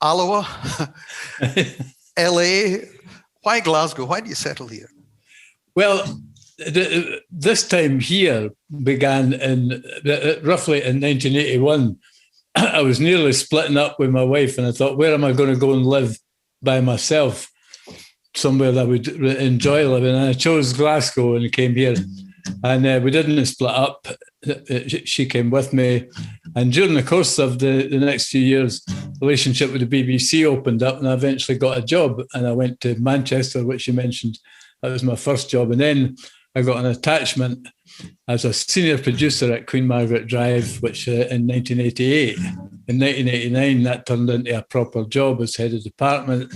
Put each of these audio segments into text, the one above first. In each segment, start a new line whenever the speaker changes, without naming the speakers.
Alloa, LA. Why Glasgow? Why do you settle here?
Well, this time here began in roughly in 1981. I was nearly splitting up with my wife, and I thought, where am I going to go and live by myself? Somewhere that I would enjoy living. And I chose Glasgow and came here. And we didn't split up. She came with me. And during the course of the next few years, the relationship with the BBC opened up, and I eventually got a job. And I went to Manchester, which you mentioned. That was my first job. And then I got an attachment as a senior producer at Queen Margaret Drive, which in 1988. In 1989, that turned into a proper job as head of department.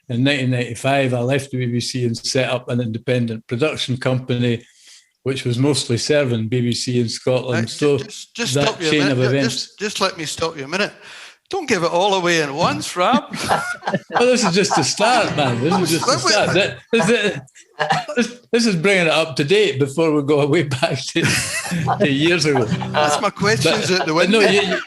In 1995, I left the BBC and set up an independent production company, which was mostly serving BBC in Scotland.
So just stop you a minute. Just let me stop you a minute. Don't give it all away at once, Rab.
Well, this is just the start, man. This is just the start. This is bringing it up to date before we go way back to years ago.
That's my questions at the window.
No,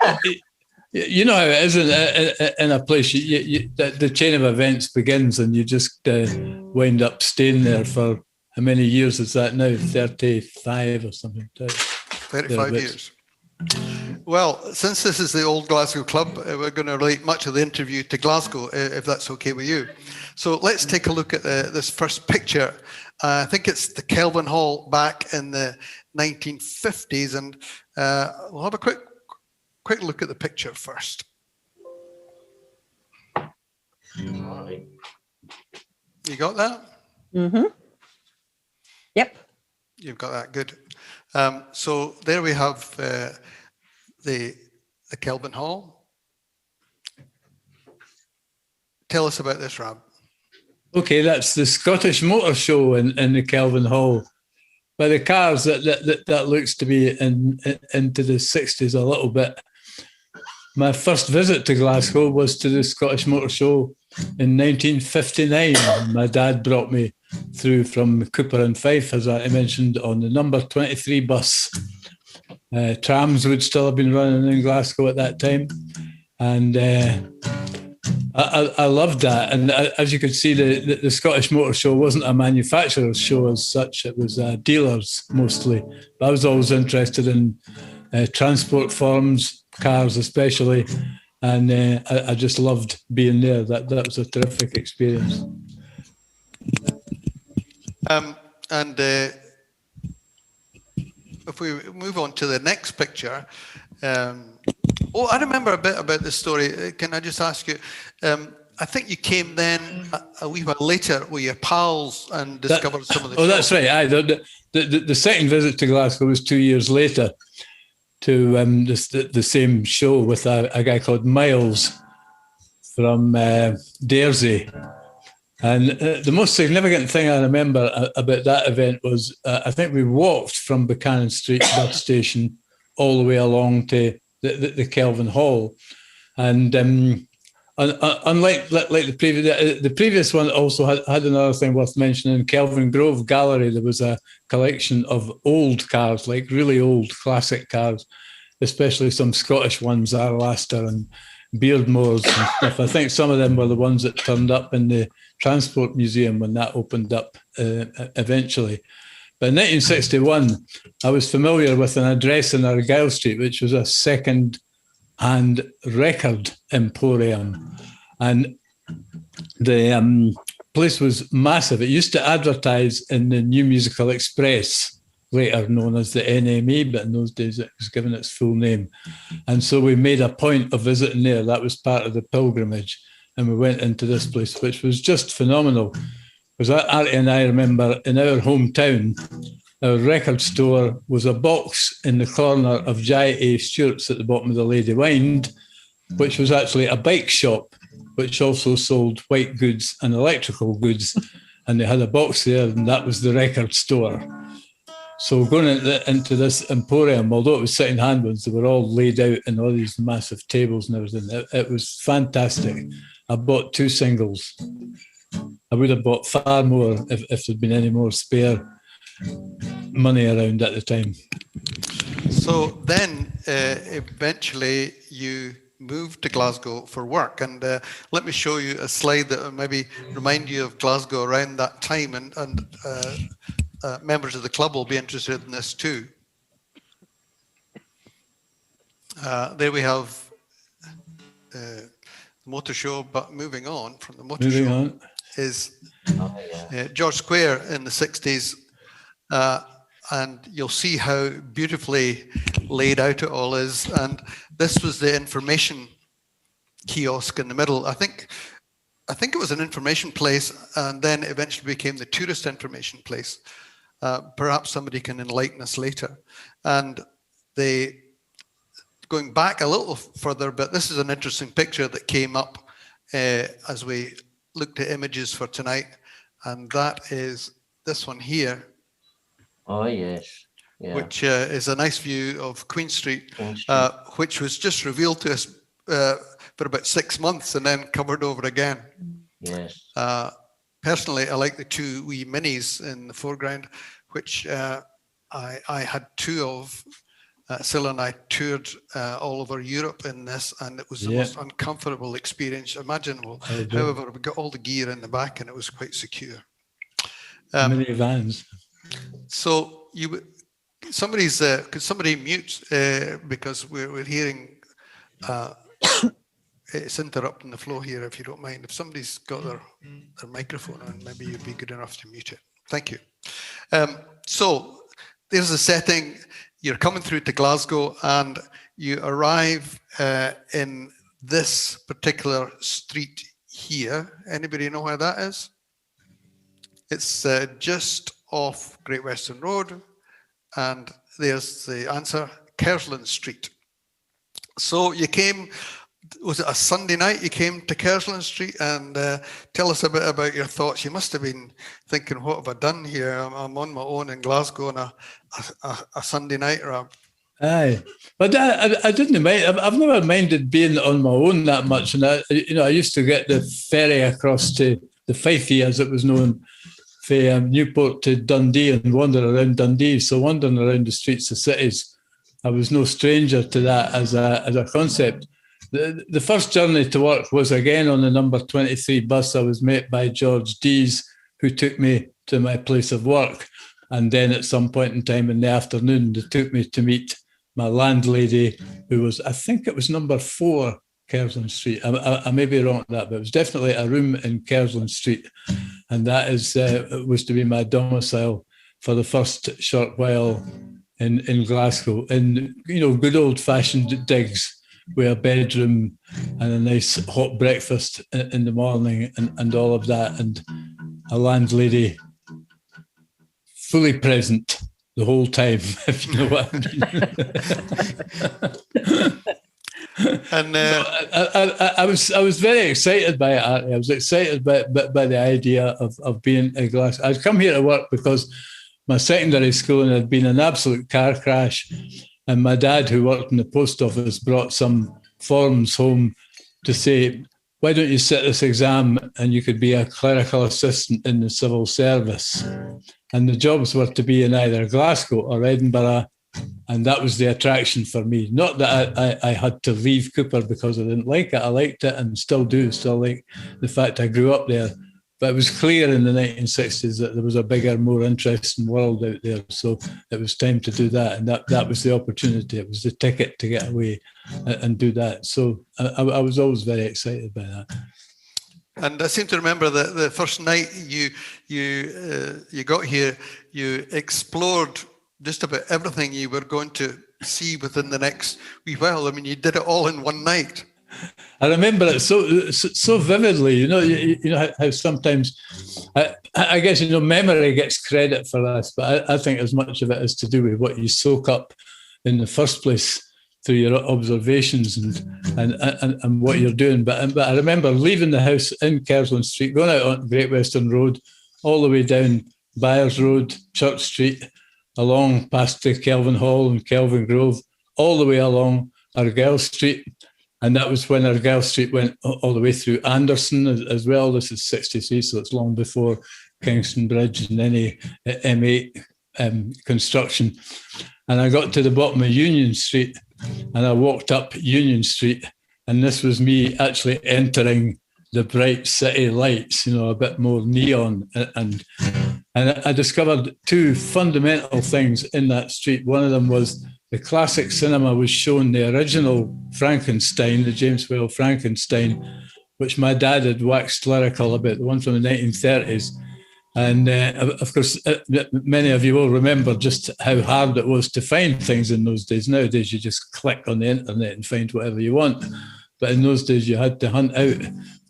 you know how it is in a place. The chain of events begins, and you just wind up staying there for how many years is that now? 35 or something.
35 years. Well, since this is the old Glasgow Club, we're going to relate much of the interview to Glasgow, if that's okay with you. So let's take a look at this first picture. I think it's the Kelvin Hall back in the 1950s, and we'll have a quick look at the picture first. You got that?
Mm-hmm. Yep.
You've got that, good. So there we have the Kelvin Hall. Tell us about this, Rab.
Okay, that's the Scottish Motor Show in the Kelvin Hall. By the cars, that looks to be into the 60s a little bit. My first visit to Glasgow was to the Scottish Motor Show in 1959. My dad brought me through from Cupar and Fife, as I mentioned, on the number 23 bus. Trams would still have been running in Glasgow at that time. And I loved that. And as you could see, the Scottish Motor Show wasn't a manufacturer's show as such. It was dealers mostly. But I was always interested in transport forms, cars especially. And I just loved being there. That was a terrific experience.
And if we move on to the next picture, I remember a bit about this story. Can I just ask you? I think you came then a wee while later with your pals and discovered some of the.
Oh, that's right. The second visit to Glasgow was 2 years later to the same show with a guy called Miles from Daresey. And the most significant thing I remember about that event was I think we walked from Buchanan Street bus station all the way along to the Kelvin Hall. And unlike the previous one also had another thing worth mentioning. In Kelvin Grove Gallery, there was a collection of old cars, like really old classic cars, especially some Scottish ones, Arlaster and Beardmores and stuff. I think some of them were the ones that turned up in the Transport Museum when that opened up eventually. But in 1961, I was familiar with an address in Argyll Street, which was a second-hand record emporium. And the place was massive. It used to advertise in the New Musical Express, later known as the NME, but in those days it was given its full name. And so we made a point of visiting there. That was part of the pilgrimage. And we went into this place, which was just phenomenal. Because Artie and I remember in our hometown, our record store was a box in the corner of Jai A. Stewart's at the bottom of the Lady Wynd, which was actually a bike shop, which also sold white goods and electrical goods. And they had a box there, and that was the record store. So going into this emporium, although it was second-hand ones, they were all laid out in all these massive tables and everything. It was fantastic. I bought 2 singles. I would have bought far more if there'd been any more spare money around at the time.
So then eventually you moved to Glasgow for work. And let me show you a slide that will maybe remind you of Glasgow around that time, and members of the club will be interested in this too. There we have the motor show, but moving on from the motor show is George Square in the 60s. And you'll see how beautifully laid out it all is. And this was the information kiosk in the middle. I think it was an information place, and then eventually became the tourist information place. Perhaps somebody can enlighten us later. And going back a little further, but this is an interesting picture that came up as we looked at images for tonight, and that is this one here.
Oh, yes. Yeah.
Which is a nice view of Queen Street, which was just revealed to us for about 6 months and then covered over again.
Yes.
Personally, I like the two wee minis in the foreground, which I had two of. Scylla and I toured all over Europe in this, and it was the most uncomfortable experience imaginable. However, we got all the gear in the back and it was quite secure.
Mini vans.
So could somebody mute because we're hearing it's interrupting the flow here, if you don't mind. If somebody's got their microphone on, maybe you'd be good enough to mute it. Thank you. So there's a setting. You're coming through to Glasgow and you arrive in this particular street here. Anybody know where that is? It's just off Great Western Road, and there's the answer, Kersland Street. So you came, was it a Sunday night you came to Kersland Street? And tell us a bit about your thoughts. You must have been thinking, what have I done here? I'm on my own in Glasgow on a Sunday night.
Aye, but I didn't mind. I've never minded being on my own that much. And I used to get the ferry across to the Fife, as it was known, from Newport to Dundee, and wander around Dundee. So wandering around the streets of cities, I was no stranger to that as a concept. The first journey to work was again on the number 23 bus. I was met by George Dees, who took me to my place of work. And then at some point in time in the afternoon, they took me to meet my landlady, who was, I think it was number 4 Kersland Street. I may be wrong at that, but it was definitely a room in Kersland Street. And that was to be my domicile for the first short while in Glasgow, in good old-fashioned digs with a bedroom and a nice hot breakfast in the morning and all of that, and a landlady fully present the whole time, if you know what I mean. And I was very excited by it, Artie. I was excited by the idea of being in Glasgow. I'd come here to work because my secondary schooling had been an absolute car crash, and my dad, who worked in the post office, brought some forms home to say, why don't you sit this exam and you could be a clerical assistant in the civil service? And the jobs were to be in either Glasgow or Edinburgh. And that was the attraction for me. Not that I had to leave Cupar because I didn't like it. I liked it and still do. Still like the fact I grew up there. But it was clear in the 1960s that there was a bigger, more interesting world out there. So it was time to do that. And that was the opportunity. It was the ticket to get away and do that. So I was always very excited by that.
And I seem to remember that the first night you got here, you explored just about everything you were going to see within the next wee while. I mean, you did it all in one night.
I remember it so vividly. You know how sometimes, I guess memory gets credit for this, but I think as much of it is to do with what you soak up in the first place through your observations and what you're doing. But I remember leaving the house in Kersland Street, going out on Great Western Road, all the way down Byres Road, Church Street, along past the Kelvin Hall and Kelvin Grove, all the way along Argyll Street. And that was when Argyll Street went all the way through Anderson as well. This is 63, so it's long before Kingston Bridge and any M8 construction. And I got to the bottom of Union Street and I walked up Union Street And this was me actually entering the bright city lights, you know, a bit more neon. And I discovered two fundamental things in that street. One of them was the classic cinema was shown the original Frankenstein, the James Whale Frankenstein, which my dad had waxed lyrical about, the one from the 1930s. And of course, many of you will remember just how hard it was to find things in those days. Nowadays, you just click on the internet and find whatever you want. But in those days, you had to hunt out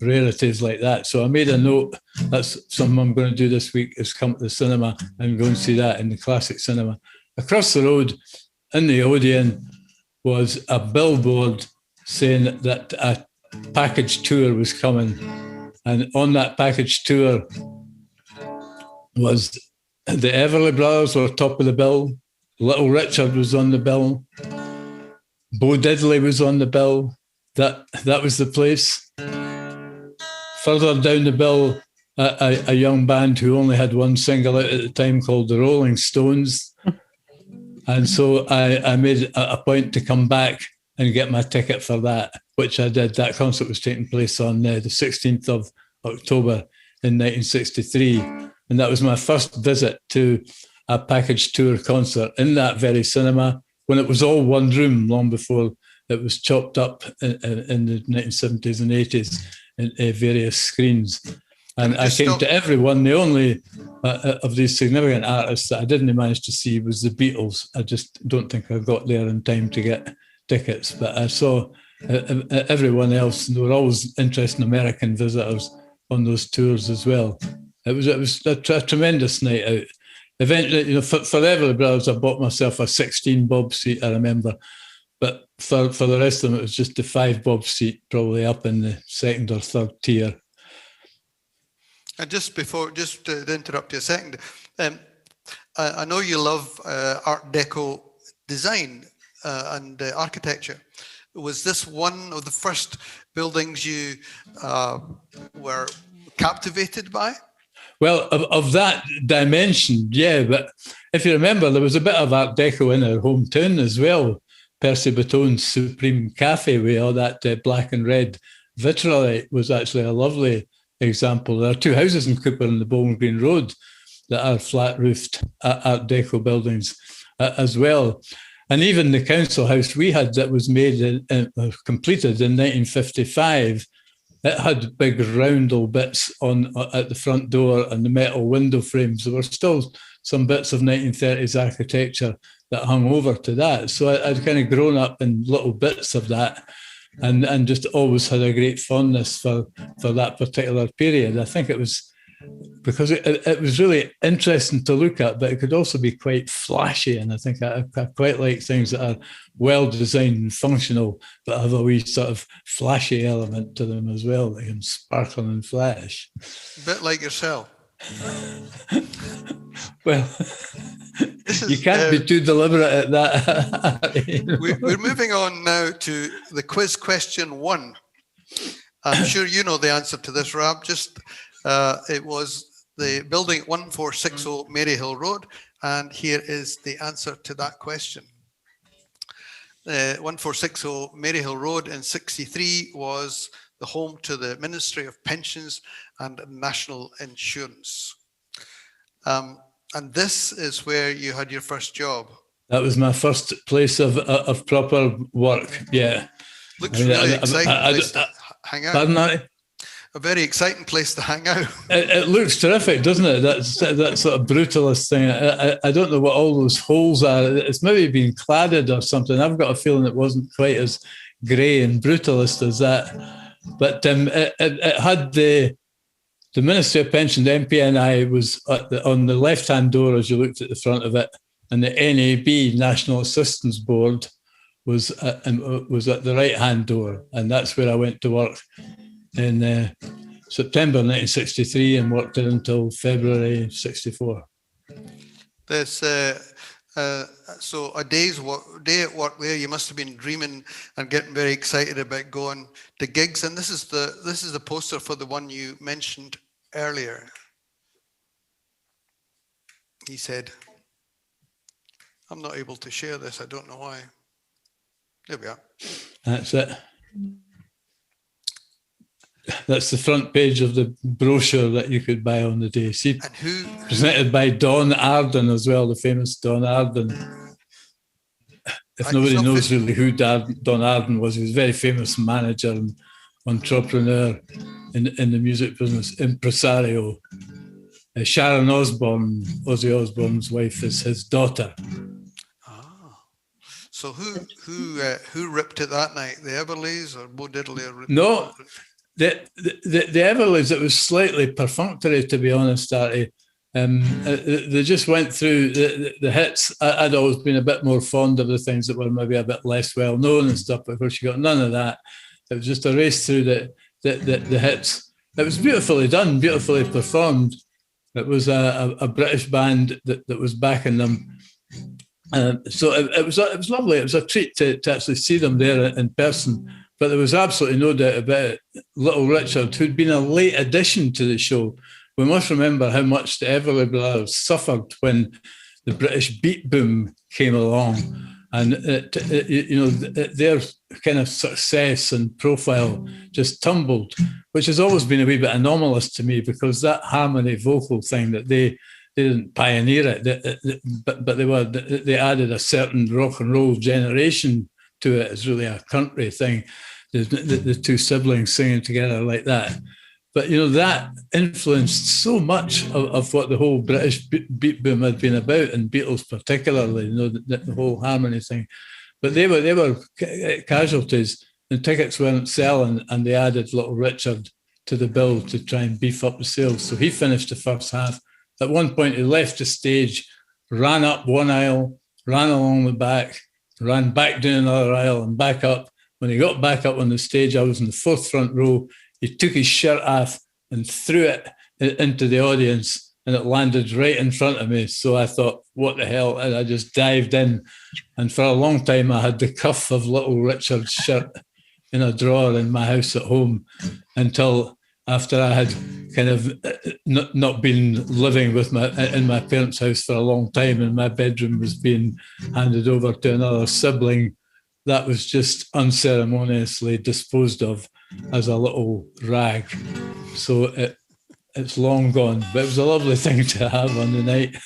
rarities like that. So I made a note. That's something I'm going to do this week, is come to the cinema and go and see that in the classic cinema. Across the road in the Odeon was a billboard saying that a package tour was coming. And on that package tour was the Everly Brothers were top of the bill. Little Richard was on the bill. Bo Diddley was on the bill. That was the place. Further down the bill, a young band who only had one single out at the time called the Rolling Stones. And so I made a point to come back and get my ticket for that, which I did. That concert was taking place on the 16th of October in 1963. And that was my first visit to a package tour concert in that very cinema, when it was all one room, long before it was chopped up in the 1970s and 80s in various screens. And I came to every one. The only of these significant artists that I didn't manage to see was the Beatles. I just don't think I got there in time to get tickets, but I saw everyone else. And there were always interesting American visitors on those tours as well. It was a tremendous night out. Eventually, you know, for the Everly Brothers, I bought myself a 16 bob seat, I remember. But for the rest of them, it was just the 5 bob seat, probably up in the second or third tier.
And just to interrupt you a second, I know you love Art Deco design and architecture. Was this one of the first buildings you were captivated by?
Well, of that dimension, yeah. But if you remember, there was a bit of Art Deco in our hometown as well. Percy Batone's Supreme Cafe with all that black and red vitrolite was actually a lovely example. There are 2 houses in Cupar on the Bowling Green Road that are flat-roofed Art Deco buildings as well. And even the council house we had that was made completed in 1955, it had big roundel bits at the front door and the metal window frames. There were still some bits of 1930s architecture that hung over to that. So I'd kind of grown up in little bits of that and just always had a great fondness for that particular period. I think it was because it was really interesting to look at, but it could also be quite flashy. And I think I quite like things that are well designed and functional, but have a wee sort of flashy element to them as well. They can sparkle and flash.
A bit like yourself.
Well, you can't be too deliberate at that. You know?
We're moving on now to the quiz question 1. I'm sure you know the answer to this, Rab. It was the building at 1460 Maryhill Road, and here is the answer to that question. 1460 Maryhill Road in 63 was the home to the Ministry of Pensions and National Insurance. And this is where you had your first job. That
was my first place of proper work, yeah.
Looks really exciting place to hang out.
Pardon that?
A very exciting place to hang out.
It looks terrific, doesn't it? That sort of brutalist thing. I don't know what all those holes are. It's maybe been cladded or something. I've got a feeling it wasn't quite as grey and brutalist as that. But it had the Ministry of Pension, the MPNI, was on the left-hand door as you looked at the front of it, and the NAB, National Assistance Board, was at the right-hand door, and that's where I went to work in September 1963 and worked there until February 64.
So a day at work there, you must have been dreaming and getting very excited about going to gigs. And this is the poster for the one you mentioned earlier. He said, I'm not able to share this. I don't know why. There we are.
That's it. That's the front page of the brochure that you could buy on the day. See,
And who
presented by Don Arden as well, the famous Don Arden. If nobody knows really who Don Arden was, he was a very famous manager and entrepreneur in the music business, impresario. Sharon Osbourne, Ozzy Osbourne's wife, is his daughter.
So who ripped it that night? The Everleys or Bo Diddley?
No, the Everleys. It was slightly perfunctory, to be honest, Artie. They just went through the hits. I'd always been a bit more fond of the things that were maybe a bit less well known and stuff. But of course, you got none of that. It was just a race through the hits. It was beautifully done, beautifully performed. It was a British band that was backing them. So it was lovely. It was a treat to actually see them there in person. But there was absolutely no doubt about it. Little Richard, who'd been a late addition to the show. We must remember how much the Everly Brothers suffered when the British beat boom came along. And, their kind of success and profile just tumbled, which has always been a wee bit anomalous to me, because that harmony vocal thing that they didn't pioneer it, but they added a certain rock and roll generation to it. It's really a country thing, the two siblings singing together like that. But, that influenced so much of what the whole British beat boom had been about, and Beatles particularly, the whole harmony thing. But they were casualties. The tickets weren't selling, and they added Little Richard to the bill to try and beef up the sales. So he finished the first half. At one point, he left the stage, ran up one aisle, ran along the back, ran back down another aisle and back up. When he got back up on the stage, I was in the fourth front row. He took his shirt off and threw it into the audience, and it landed right in front of me. So I thought, what the hell? And I just dived in. And for a long time, I had the cuff of Little Richard's shirt in a drawer in my house at home, until after I had kind of not been living in my parents' house for a long time, and my bedroom was being handed over to another sibling. That was just unceremoniously disposed of as a little rag. So it's long gone, but it was a lovely thing to have on the night.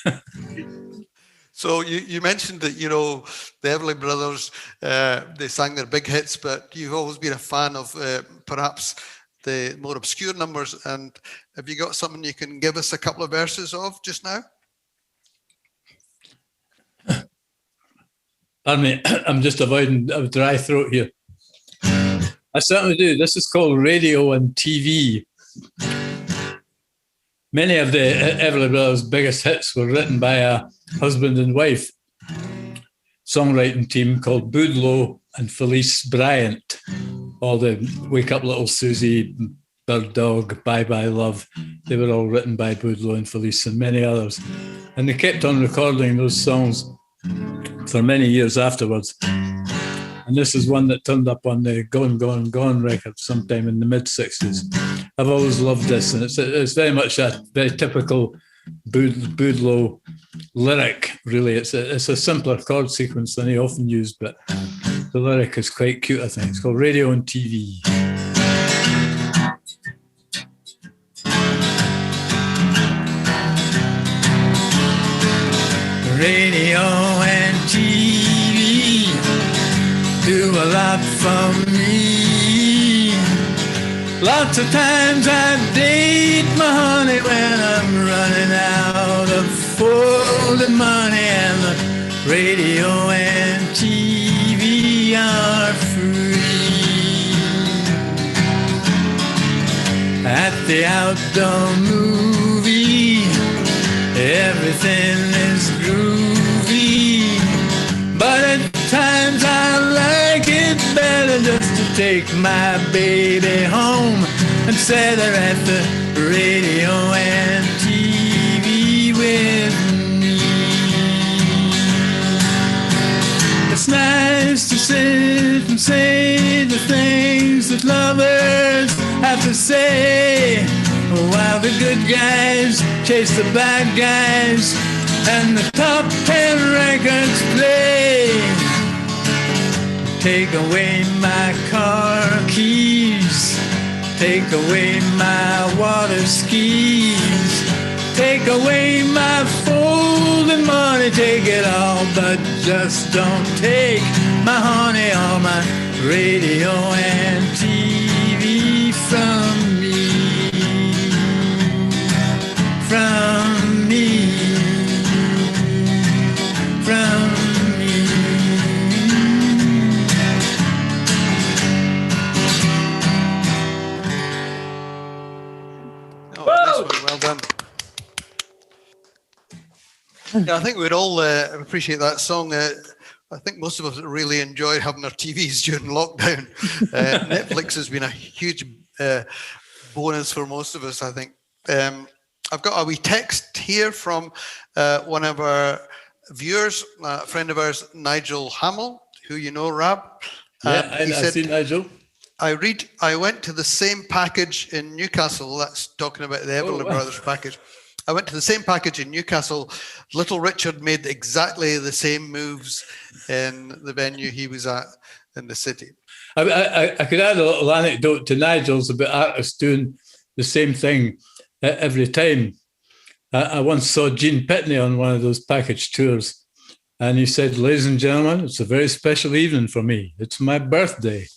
So you mentioned that, the Everly Brothers, they sang their big hits, but you've always been a fan of perhaps the more obscure numbers. And have you got something you can give us a couple of verses of just now?
Pardon me, I'm just avoiding a dry throat here. I certainly do. This is called Radio and TV. Many of the Everly Brothers' biggest hits were written by a husband and wife songwriting team called Boudleaux and Felice Bryant. All the Wake Up Little Susie, Bird Dog, Bye Bye Love, they were all written by Boudleaux and Felice and many others. And they kept on recording those songs for many years afterwards. And this is one that turned up on the Gone, Gone, Gone record sometime in the mid-60s. I've always loved this, and it's very much a very typical Boudleaux lyric, really. It's a simpler chord sequence than he often used, but the lyric is quite cute, I think. It's called Radio and TV. Radio and TV do a lot for me. Lots of times I date my honey when I'm running out of folded money, and the radio and TV are free. At the outdoor movie, everything is groovy, but at times I like it better just to take my baby home and set her at the radio and TV with me. It's nice to sit and say the things that lovers have to say, while the good guys chase the bad guys and the top 10 records play. Take away my car keys, take away my water skis, take away my folding money, take it all, but just don't take my honey or my radio and TV from me, from me, from me.
Oh, nice one. Well done. Yeah, I think we'd all appreciate that song. I think most of us really enjoy having our TVs during lockdown. Netflix has been a huge bonus for most of us, I think. I've got a wee text here from one of our viewers, a friend of ours, Nigel Hamill, who you know, Rab.
Yeah, I see Nigel.
I went to the same package in Newcastle. That's talking about the Everly Brothers package. I went to the same package in Newcastle. Little Richard made exactly the same moves in the venue he was at in the city.
I could add a little anecdote to Nigel's about artists doing the same thing every time. I once saw Gene Pitney on one of those package tours, and he said, "Ladies and gentlemen, it's a very special evening for me. It's my birthday."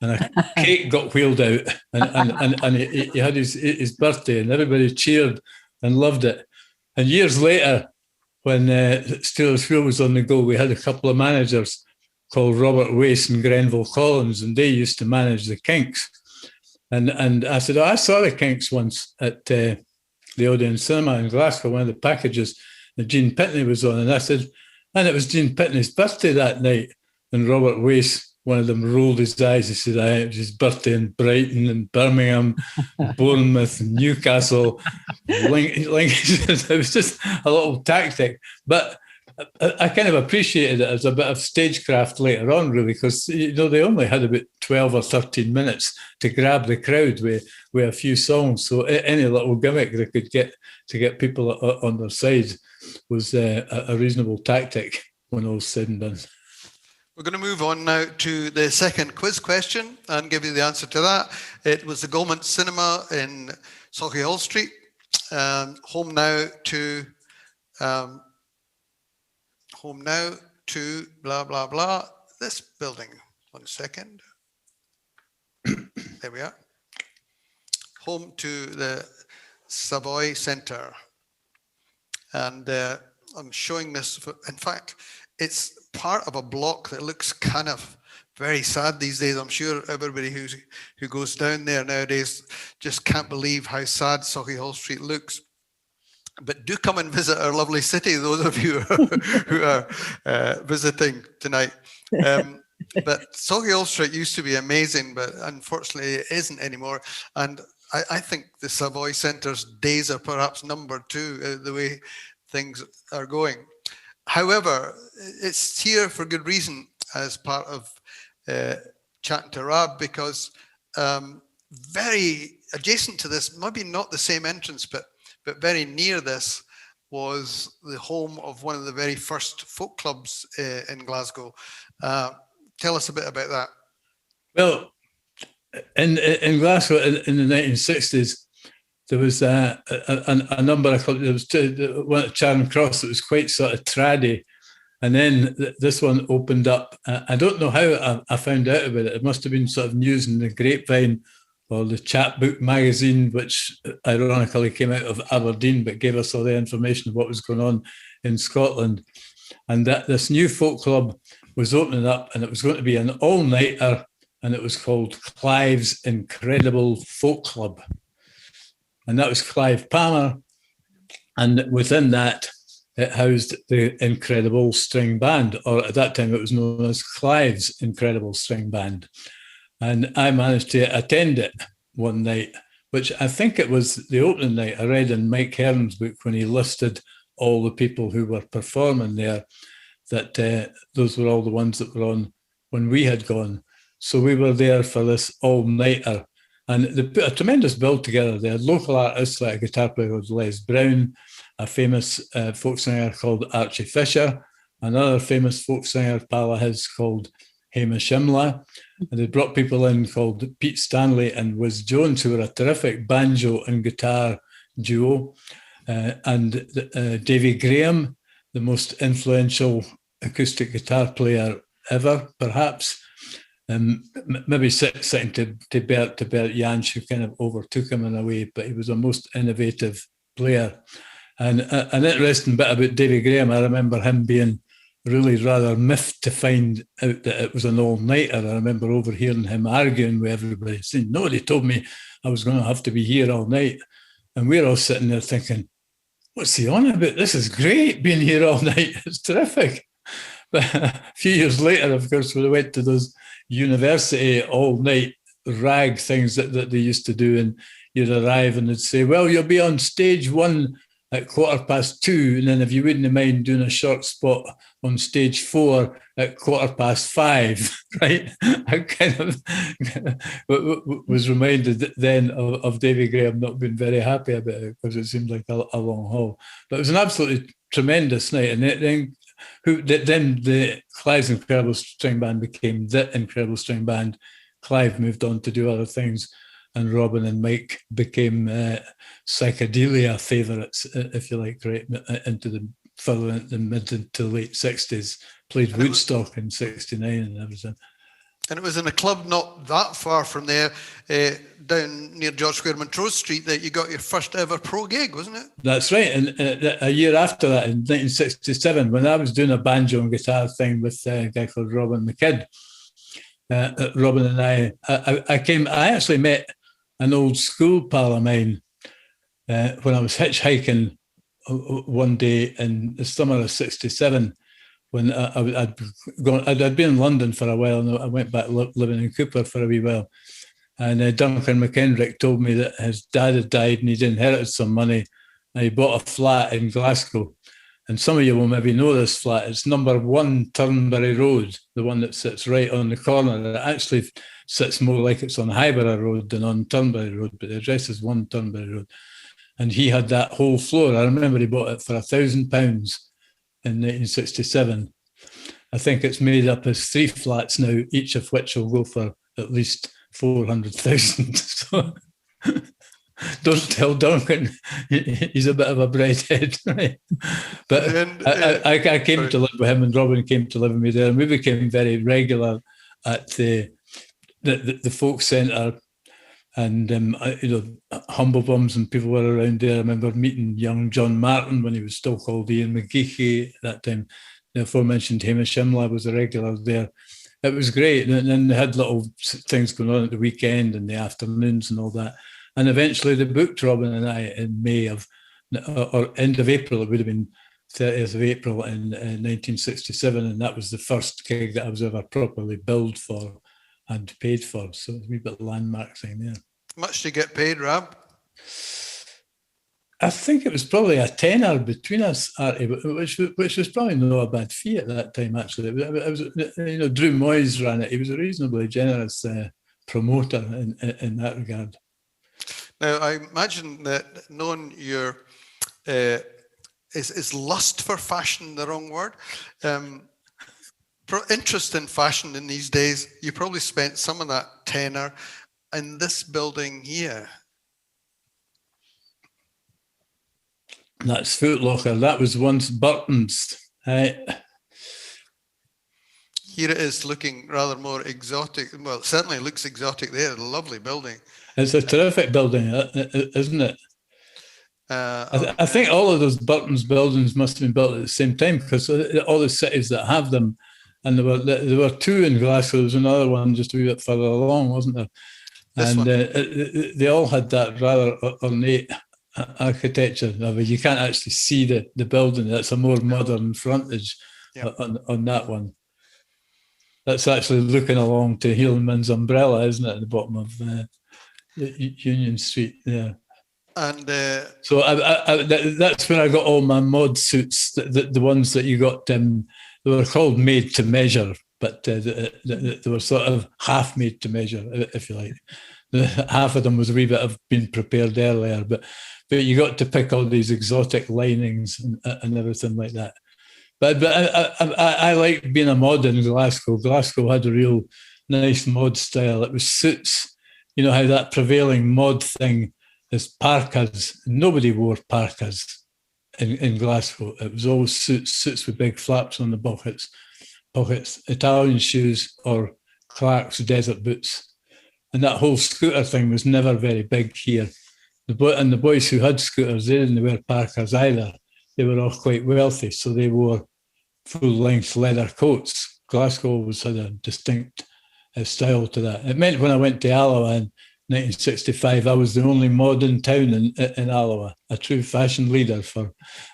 And a cake got wheeled out, and he had his birthday, and everybody cheered and loved it. And years later, when Steelers Wheel was on the go, we had a couple of managers called Robert Wace and Grenville Collins, and they used to manage the Kinks. And I said, I saw the Kinks once at the Odeon Cinema in Glasgow, one of the packages that Gene Pitney was on. And I said, and it was Gene Pitney's birthday that night. And Robert Wace, one of them, rolled his eyes. He said, it was his birthday in Brighton and Birmingham, Bournemouth, Newcastle. It was just a little tactic. But I kind of appreciated it as a bit of stagecraft later on, really, because they only had about 12 or 13 minutes to grab the crowd with a few songs. So any little gimmick they could get to get people on their side was a reasonable tactic when all was said and done.
We're going to move on now to the second quiz question and give you the answer to that. It was the Gaumont Cinema in Sauchiehall Street, home now to blah, blah, blah, this building. 1 second. There we are. Home to the Savoy Centre. And I'm showing this, in fact, it's part of a block that looks kind of very sad these days. I'm sure everybody who goes down there nowadays just can't believe how sad Sauchiehall Street looks. But do come and visit our lovely city, those of you who are visiting tonight. But Sauchiehall Street used to be amazing, but unfortunately it isn't anymore. And I think the Savoy Centre's days are perhaps numbered too, the way things are going. However, it's here for good reason as part of chatting to Rab, because very adjacent to this, maybe not the same entrance, but very near this, was the home of one of the very first folk clubs in Glasgow. Tell us a bit about that.
Well, in Glasgow in the 1960s, there was a number of clubs. There was one at Charing Cross that was quite sort of traddy. And then this one opened up. I don't know how I found out about it. It must have been sort of news in the grapevine or the Chapbook magazine, which ironically came out of Aberdeen, but gave us all the information of what was going on in Scotland. And that this new folk club was opening up, and it was going to be an all-nighter, and it was called Clive's Incredible Folk Club. And that was Clive Palmer. And within that, it housed the Incredible String Band, or at that time it was known as Clive's Incredible String Band. And I managed to attend it one night, which I think it was the opening night. I read in Mike Hearn's book when he listed all the people who were performing there, that those were all the ones that were on when we had gone. So we were there for this all-nighter. And they put a tremendous bill together. They had local artists like a guitar player called Les Brown, a famous folk singer called Archie Fisher, another famous folk singer, pal of his, called Hamish Imla, and they brought people in called Pete Stanley and Wiz Jones, who were a terrific banjo and guitar duo, and Davy Graham, the most influential acoustic guitar player ever, perhaps. Maybe second to Bert Jansch, who kind of overtook him in a way, but he was a most innovative player. And an interesting bit about Davy Graham, I remember him being really rather miffed to find out that it was an all-nighter. I remember overhearing him arguing with everybody, saying, nobody told me I was going to have to be here all night. And we're all sitting there thinking, what's he on about? This is great, being here all night. It's terrific. But a few years later, of course, when I went to those university all-night rag things that they used to do, and you'd arrive and they'd say, well, you'll be on stage 1 at 2:15, and then if you wouldn't mind doing a short spot on stage 4 at 5:15, right? I kind of was reminded then of Davy Graham not being very happy about it, because it seemed like a long haul. But it was an absolutely tremendous night, and then the Clive's Incredible String Band became the Incredible String Band. Clive moved on to do other things, and Robin and Mike became psychedelia favourites, if you like, right into the mid to late 60s. Played Woodstock in '69 and everything.
And it was in a club not that far from there, down near George Square, Montrose Street, that you got your first ever pro gig, wasn't it?
That's right. And a year after that, in 1967, when I was doing a banjo and guitar thing with a guy called Robin McKidd, Robin and I actually met an old school pal of mine when I was hitchhiking one day in the summer of '67. When I'd been in London for a while, and I went back living in Cupar for a wee while. And Duncan McKendrick told me that his dad had died and he'd inherited some money, and he bought a flat in Glasgow. And some of you will maybe know this flat. It's number 1 Turnberry Road, the one that sits right on the corner. It actually sits more like it's on Highborough Road than on Turnberry Road, but the address is 1 Turnberry Road. And he had that whole floor. I remember he bought it for £1,000 in 1967. I think it's made up as 3 flats now, each of which will go for at least 400,000. So don't tell Duncan, he's a bit of a breadhead, right? But I came to live with him, and Robin came to live with me there, and we became very regular at the folk centre. And Humble Bums and people were around there. I remember meeting young John Martin when he was still called Ian McGeechy at that time. The aforementioned Hamish Imla was a regular there. It was great. And then they had little things going on at the weekend and the afternoons and all that. And eventually they booked Robin and I in May or end of April. It would have been 30th of April in 1967. And that was the first gig that I was ever properly billed for and paid for. So it's a wee bit landmark thing there.
Much to get paid, Rab?
I think it was probably a tenner between us, Artie, which was probably not a bad fee at that time, actually. It was Drew Moyes ran it. He was a reasonably generous promoter in that regard.
Now, I imagine that knowing your is lust for fashion the wrong word? Interest in fashion in these days, you probably spent some of that tenner in this building here.
That's Foot Locker. That was once Burton's.
Here it is, looking rather more exotic. Well, it certainly looks exotic there. A lovely building.
It's a terrific building, isn't it? I think all of those Burton's buildings must have been built at the same time, because all the cities that have them, and there were 2 in Glasgow. There was another one just a wee bit further along, wasn't there? And they all had that rather ornate architecture. I mean, you can't actually see the building. That's a more modern frontage on that one. That's actually looking along to Hillman's Umbrella, isn't it, at the bottom of Union Street? Yeah. And so that's when I got all my mod suits, the ones that you got. They were called made to measure, but they were sort of half made to measure, if you like. Half of them was a wee bit of being prepared earlier, but you got to pick all these exotic linings and everything like that. I like being a mod in Glasgow. Glasgow had a real nice mod style. It was suits. You know how that prevailing mod thing is parkas. Nobody wore parkas in Glasgow. It was always suits with big flaps on the pockets, Italian shoes or Clark's desert boots. And that whole scooter thing was never very big here. The boys who had scooters, they didn't wear parkas either. They were all quite wealthy, so they wore full-length leather coats. Glasgow always had a distinct style to that. It meant when I went to Alloa in 1965, I was the only mod in town in Alloa, a true fashion leader for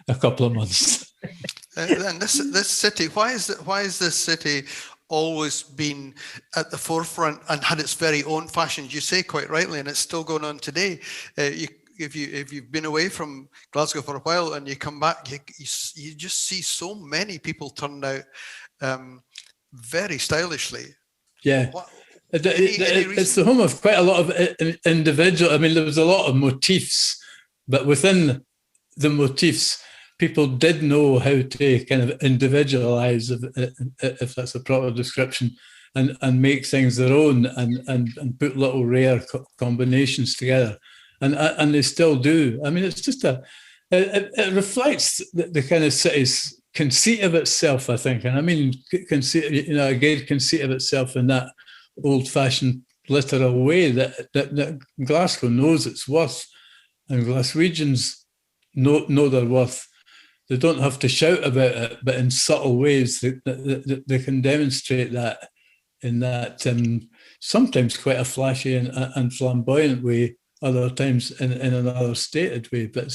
a couple of months.
And this city, why is this city always been at the forefront and had its very own fashions? You say quite rightly, and it's still going on today. If you've been away from Glasgow for a while and you come back, you just see so many people turned out very stylishly.
Yeah. It's the home of quite a lot of individual. I mean, there was a lot of motifs, but within the motifs, people did know how to kind of individualize, if that's a proper description, and make things their own and put little rare combinations together. And they still do. I mean, it's just it reflects the kind of city's conceit of itself, I think. And I mean, conceit, again, conceit of itself in that old-fashioned, literal way that Glasgow knows its worth, and Glaswegians know their worth. They don't have to shout about it, but in subtle ways, they can demonstrate that in that sometimes quite a flashy and flamboyant way, other times in another stated way. But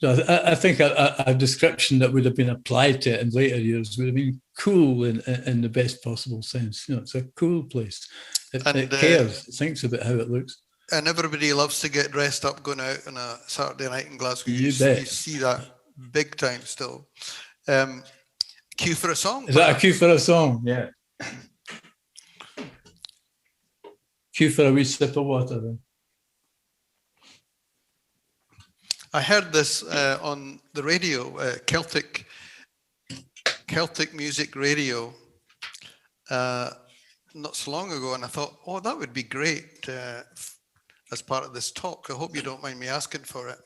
I think a description that would have been applied to it in later years would have been cool in the best possible sense. It's a cool place. It cares. It thinks about how it looks.
And everybody loves to get dressed up going out on a Saturday night in Glasgow.
You bet.
You see that big time still. Cue for a song?
Is that a cue for a song? Yeah. Cue for a wee sip of water then.
I heard this on the radio, Celtic music radio, not so long ago, and I thought, oh, that would be great as part of this talk. I hope you don't mind me asking for it.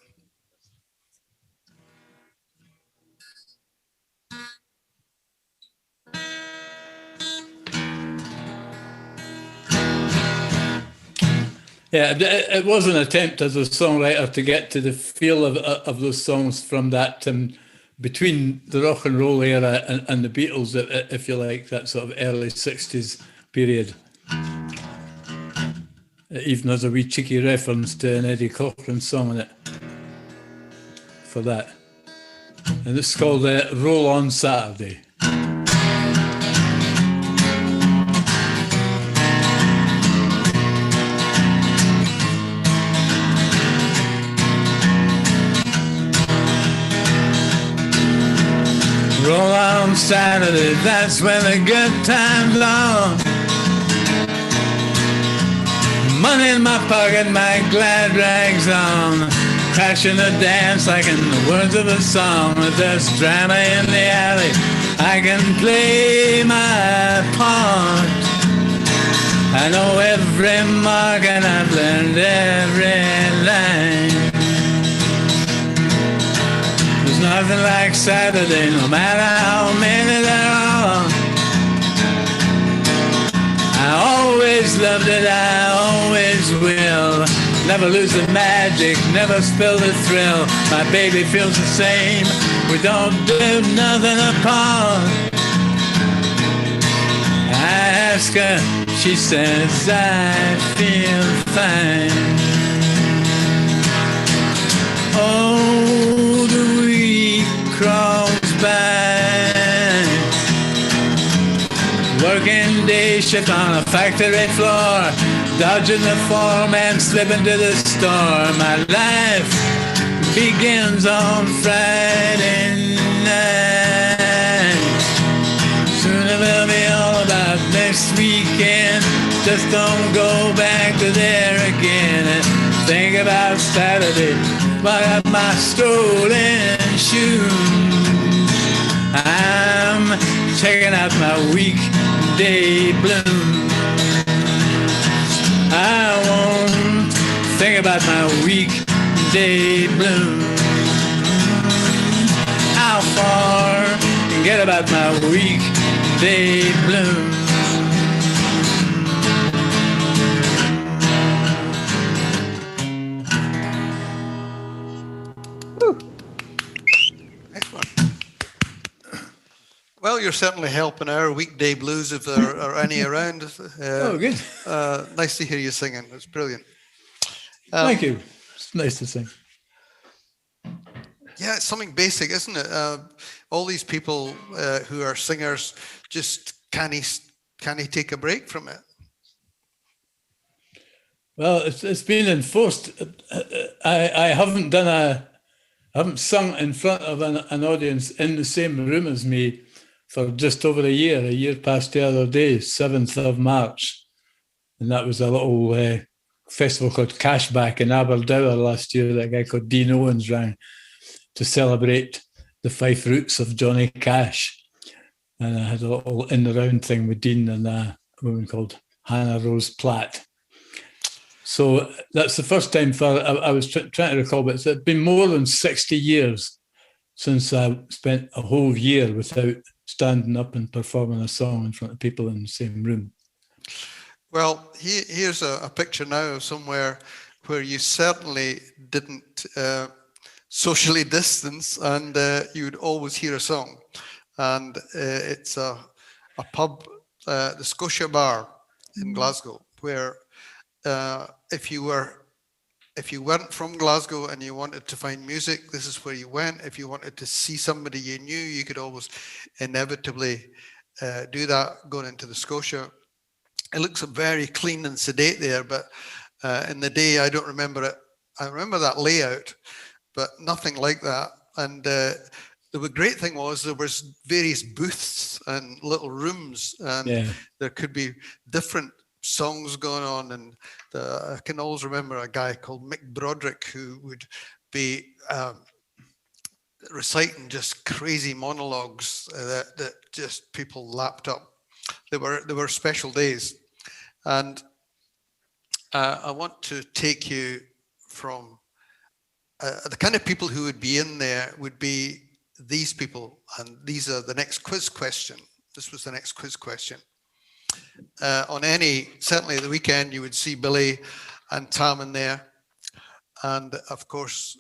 Yeah, it was an attempt as a songwriter to get to the feel of those songs from that between the rock and roll era and the Beatles, if you like, that sort of early 60s period. Even as a wee cheeky reference to an Eddie Cochran song in it for that. And it's called Roll On Saturday. Roll on Saturday, that's when the good times are. Money in my pocket, my glad rags on. Crashing the dance like in the words of a song. There's drama in the alley, I can play my part. I know every mark and I've learned every line. There's nothing like Saturday, no matter how many there are. I always loved it, I always will. Never lose the magic, never spill the thrill. My baby feels the same, we don't do nothing apart. I ask her, she says I feel fine. Oh, the week crawls by. Working day shift on a factory floor, dodging the foreman, slipping to the store. My life begins on Friday night. Soon it will be all about next weekend. Just don't go back to there again and think about Saturday. But I got my strolling shoes. I'm taking out my weekday blues. I won't think about my weekday blues. I'll forget about my weekday blues.
Excellent. Well, you're certainly helping our weekday blues if there are any around.
Oh, good.
Nice to hear you singing. It's brilliant.
Thank you. It's nice to sing.
Yeah, it's something basic, isn't it? All these people who are singers just can't take a break from it.
Well, it's been enforced. I haven't sung in front of an audience in the same room as me for just over a year past the other day, 7th of March. And that was a little festival called Cashback in Aberdour last year that a guy called Dean Owens ran to celebrate the Fife roots of Johnny Cash. And I had a little in the round thing with Dean and a woman called Hannah Rose Platt. So that's the first time I was trying to recall, but it's been more than 60 years since I spent a whole year without standing up and performing a song in front of people in the same room.
Well, here's a picture now of somewhere where you certainly didn't socially distance, and you would always hear a song. And it's a pub, the Scotia Bar in Glasgow, where if you weren't from Glasgow and you wanted to find music, this is where you went. If you wanted to see somebody you knew, you could always inevitably do that going into the Scotia. It looks very clean and sedate there, but in the day, I don't remember it. I remember that layout, but nothing like that. And the great thing was there was various booths and little rooms, and there could be different songs going on. And I can always remember a guy called Mick Broderick who would be reciting just crazy monologues that just people lapped up. They were special days. And I want to take you from the kind of people who would be in there would be these people, and these are the next quiz question. This was the next quiz question. On certainly the weekend, you would see Billy and Tam in there. And of course,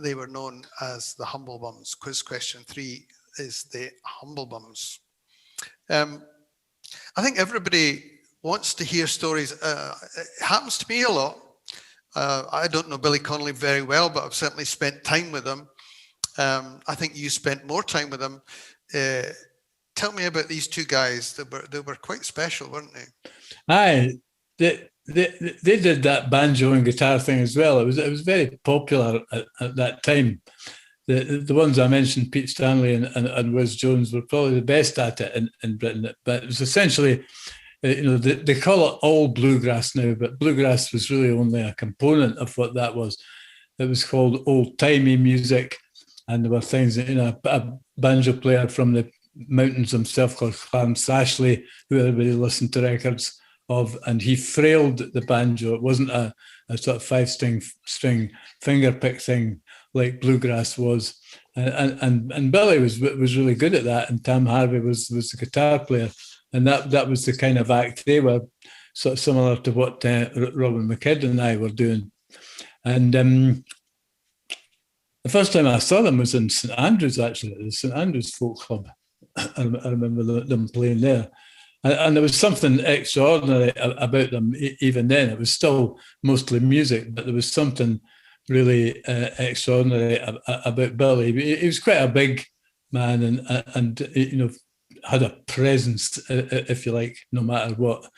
they were known as the Humble Bums. Quiz question 3 is the Humble Bums. I think everybody wants to hear stories. It happens to me a lot. I don't know Billy Connolly very well, but I've certainly spent time with him. I think you spent more time with him. Tell me about these two guys. They were quite special, weren't they?
Aye, they did that banjo and guitar thing as well. It was very popular at that time. The ones I mentioned, Pete Stanley and Wiz Jones, were probably the best at it in Britain. But it was essentially, they call it all bluegrass now, but bluegrass was really only a component of what that was. It was called old-timey music, and there were things that, a banjo player from the mountains himself called Clarence Ashley, who everybody listened to records of, and he frailed the banjo. It wasn't a sort of 5-string finger pick thing like bluegrass was, and Billy was really good at that, and Tam Harvey was the guitar player, and that was the kind of act they were, sort of similar to what Robin McKidd and I were doing. And the first time I saw them was in St Andrews, actually, the St Andrews Folk Club. I remember them playing there. And there was something extraordinary about them even then. It was still mostly music, but there was something really extraordinary about Billy. He was quite a big man and had a presence, if you like, no matter what.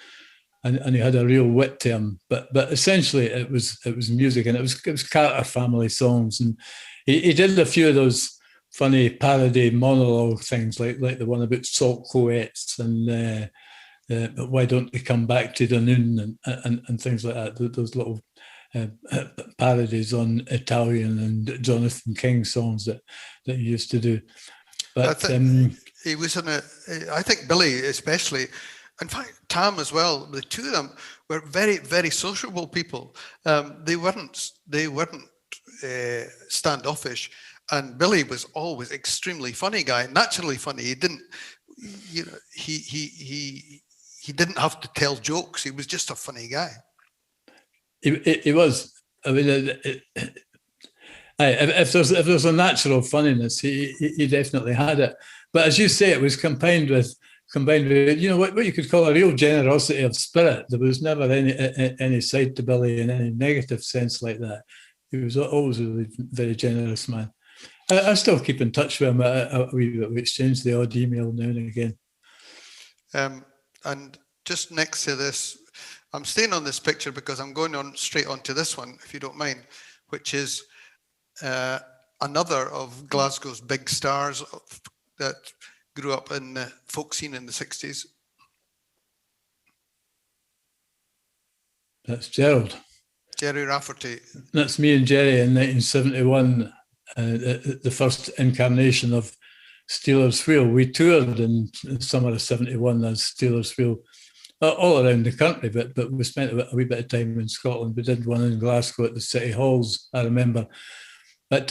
And he had a real wit to him. But essentially it was music, and it was Carter family songs. And he did a few of those funny parody monologue things, like the one about salt coettes and why don't they come back to the noon and things like that. Those little parodies on Italian and Jonathan King songs that he used to do. But
he was I think Billy especially, in fact, Tam as well, the two of them were very, very sociable people. They weren't standoffish. And Billy was always extremely funny guy, naturally funny. He didn't, he didn't have to tell jokes. He was just a funny guy.
He was. I mean, if there's a natural funniness, he definitely had it. But as you say, it was combined with what you could call a real generosity of spirit. There was never any side to Billy in any negative sense like that. He was always a very generous man. I still keep in touch with him. We exchange the odd email now and again.
And just next to this, I'm staying on this picture because I'm going on straight onto this one, if you don't mind, which is another of Glasgow's big stars that grew up in the folk scene in the 60s.
That's Gerald.
Jerry Rafferty.
That's me and Jerry in 1971, the first incarnation of Steelers Wheel. We toured in summer of 71 as Steelers Wheel all around the country, but we spent a wee bit of time in Scotland. We did one in Glasgow at the City Halls, I remember. But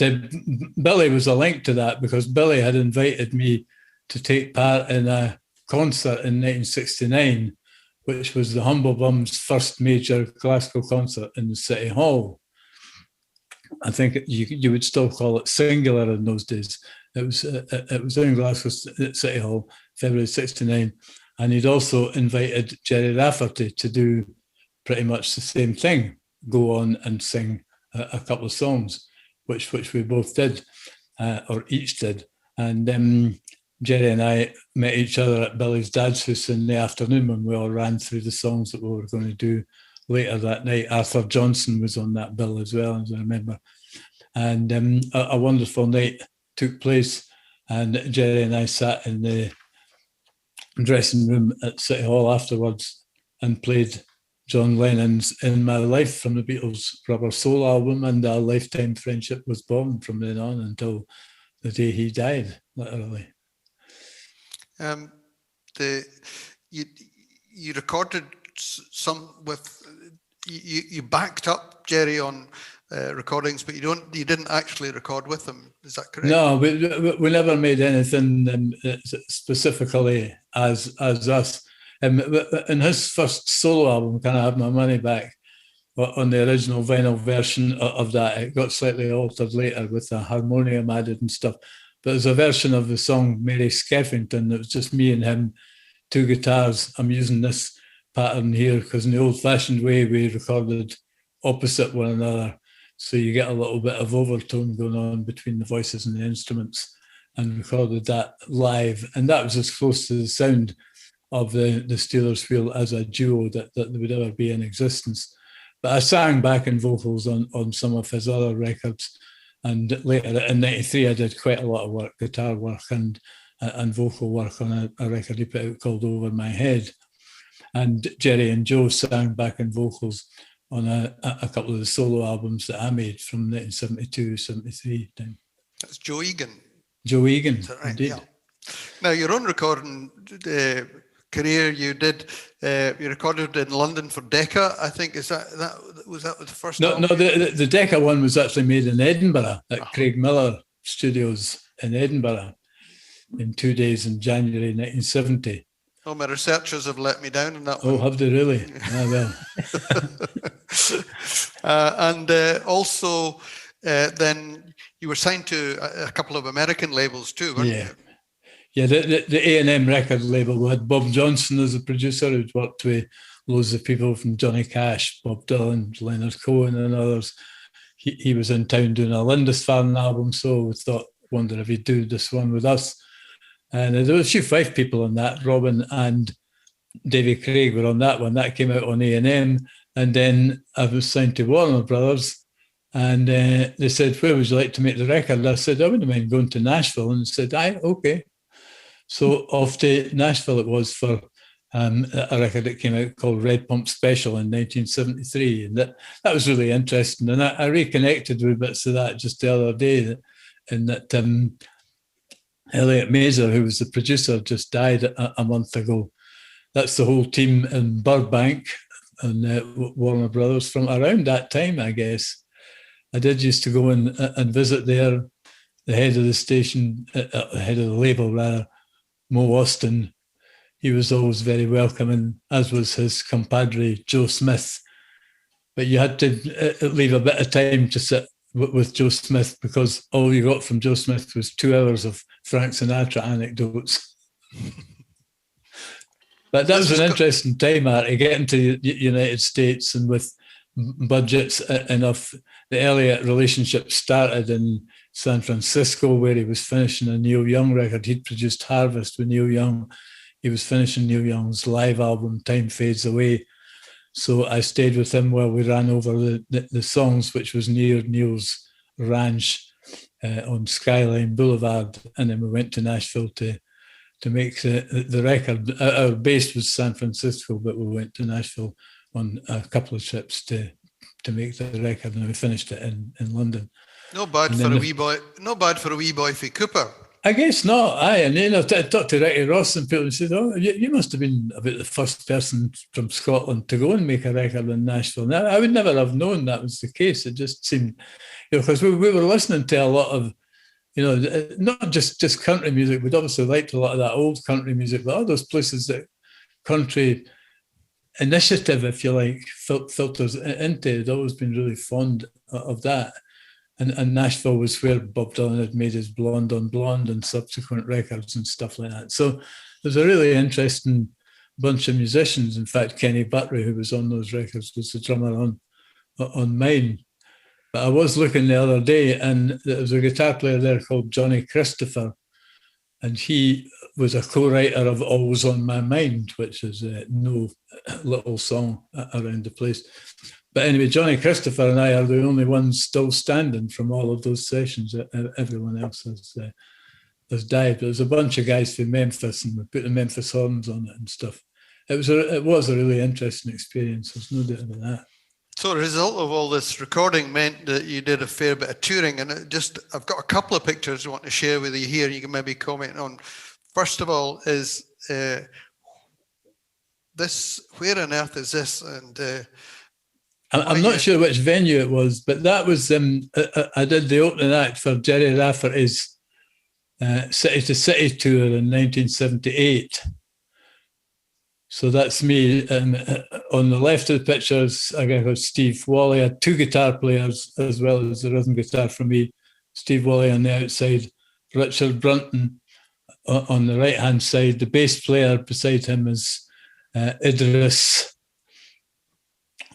Billy was a link to that because Billy had invited me to take part in a concert in 1969, which was the Humble Bums' first major Glasgow concert in the City Hall. I think you would still call it singular in those days. It was in Glasgow City Hall, February 69. And he'd also invited Jerry Rafferty to do pretty much the same thing, go on and sing a couple of songs, which we both did, or each did. And Jerry and I met each other at Billy's dad's house in the afternoon when we all ran through the songs that we were going to do later that night. Arthur Johnson was on that bill as well, as I remember. And a wonderful night took place, and Jerry and I sat in the dressing room at City Hall afterwards and played John Lennon's In My Life from the Beatles' Rubber Soul album, and our lifetime friendship was born from then on until the day he died, literally.
You recorded some with, you backed up Jerry on recordings, but you didn't actually record with him. Is that correct?
No, we never made anything specifically as us. In his first solo album, Can I Have My Money Back, on the original vinyl version of that, it got slightly altered later with a harmonium added and stuff. But there's a version of the song Mary Skeffington that was just me and him, two guitars. I'm using this pattern here because in the old-fashioned way we recorded opposite one another, so you get a little bit of overtone going on between the voices and the instruments, and recorded that live. And that was as close to the sound of the Steelers Wheel as a duo that would ever be in existence. But I sang backing vocals on some of his other records. And later in 93, I did quite a lot of work, guitar work and vocal work on a record he put out called Over My Head. And Jerry and Joe sang backing vocals on a couple of the solo albums that I made from 1972, 73.
That's Joe Egan.
Joe Egan,
Is that right?
indeed.
Yeah. Now, your own recording career, you recorded in London for Decca, I think. Was that the first
No,
album?
the Decca one was actually made in Edinburgh at Craig Miller Studios in Edinburgh in 2 days in January 1970.
Oh, my researchers have let me down on that one.
Oh, have they really? Well.
And also, then you were signed to a couple of American labels too, weren't you?
Yeah, the A&M record label. We had Bob Johnson as a producer who'd worked with loads of people from Johnny Cash, Bob Dylan, Leonard Cohen and others. He was in town doing a Lindisfarne album, so we wonder if he'd do this one with us. And there were a few Fife people on that. Robin and Davy Craig were on that one. That came out on A&M. And then I was signed to Warner Brothers. And they said, where would you like to make the record? I said, I wouldn't mind going to Nashville. And they said, aye, okay. So off to Nashville it was for a record that came out called Red Pump Special in 1973. And that was really interesting. And I reconnected with bits of that just the other day, in that Elliot Mazer, who was the producer, just died a month ago. That's the whole team in Burbank and Warner Brothers from around that time, I guess. I did used to go and visit there. The head of the station, head of the label rather, Mo Austin, he was always very welcoming, as was his compadre, Joe Smith. But you had to leave a bit of time to sit with Joe Smith, because all you got from Joe Smith was 2 hours of Frank Sinatra anecdotes. But that was an interesting time, Artie, getting to the United States and with budgets enough. The Elliot relationship started in San Francisco, where he was finishing a Neil Young record. He'd produced Harvest with Neil Young. He was finishing Neil Young's live album, Time Fades Away. So I stayed with him while we ran over the songs, which was near Neil's ranch on Skyline Boulevard. And then we went to Nashville to make the record. Our base was San Francisco, but we went to Nashville on a couple of trips to make the record, and we finished it in London.
Not bad for a wee boy. Not bad for a wee boy for Cupar.
I guess not. Aye, and I talked to Ricky Ross and people said, "Oh, you must have been about the first person from Scotland to go and make a record in Nashville." Now, I would never have known that was the case. It just seemed, because we were listening to a lot of, not just country music. We'd obviously liked a lot of that old country music, but all those places that country initiative, if you like, filters into. I'd always been really fond of that. And Nashville was where Bob Dylan had made his Blonde on Blonde and subsequent records and stuff like that. So there's a really interesting bunch of musicians. In fact, Kenny Buttery, who was on those records, was the drummer on mine. But I was looking the other day, and there was a guitar player there called Johnny Christopher, and he was a co-writer of Always on My Mind, which is no little song around the place. But anyway, Johnny Christopher and I are the only ones still standing from all of those sessions. Everyone else has died. But there's a bunch of guys from Memphis, and we put the Memphis horns on it and stuff. It was a really interesting experience. There's no doubt about that.
So the result of all this recording meant that you did a fair bit of touring, and I've got a couple of pictures I want to share with you here. You can maybe comment on. First of all, is this? Where on earth is this? And
I'm not sure which venue it was, but that was I did the opening act for Jerry Rafferty's City to City tour in 1978. So that's me. On the left of the pictures, a guy called Steve Wally. I had two guitar players as well as the rhythm guitar for me. Steve Wally on the outside, Richard Brunton on the right-hand side. The bass player beside him is Idris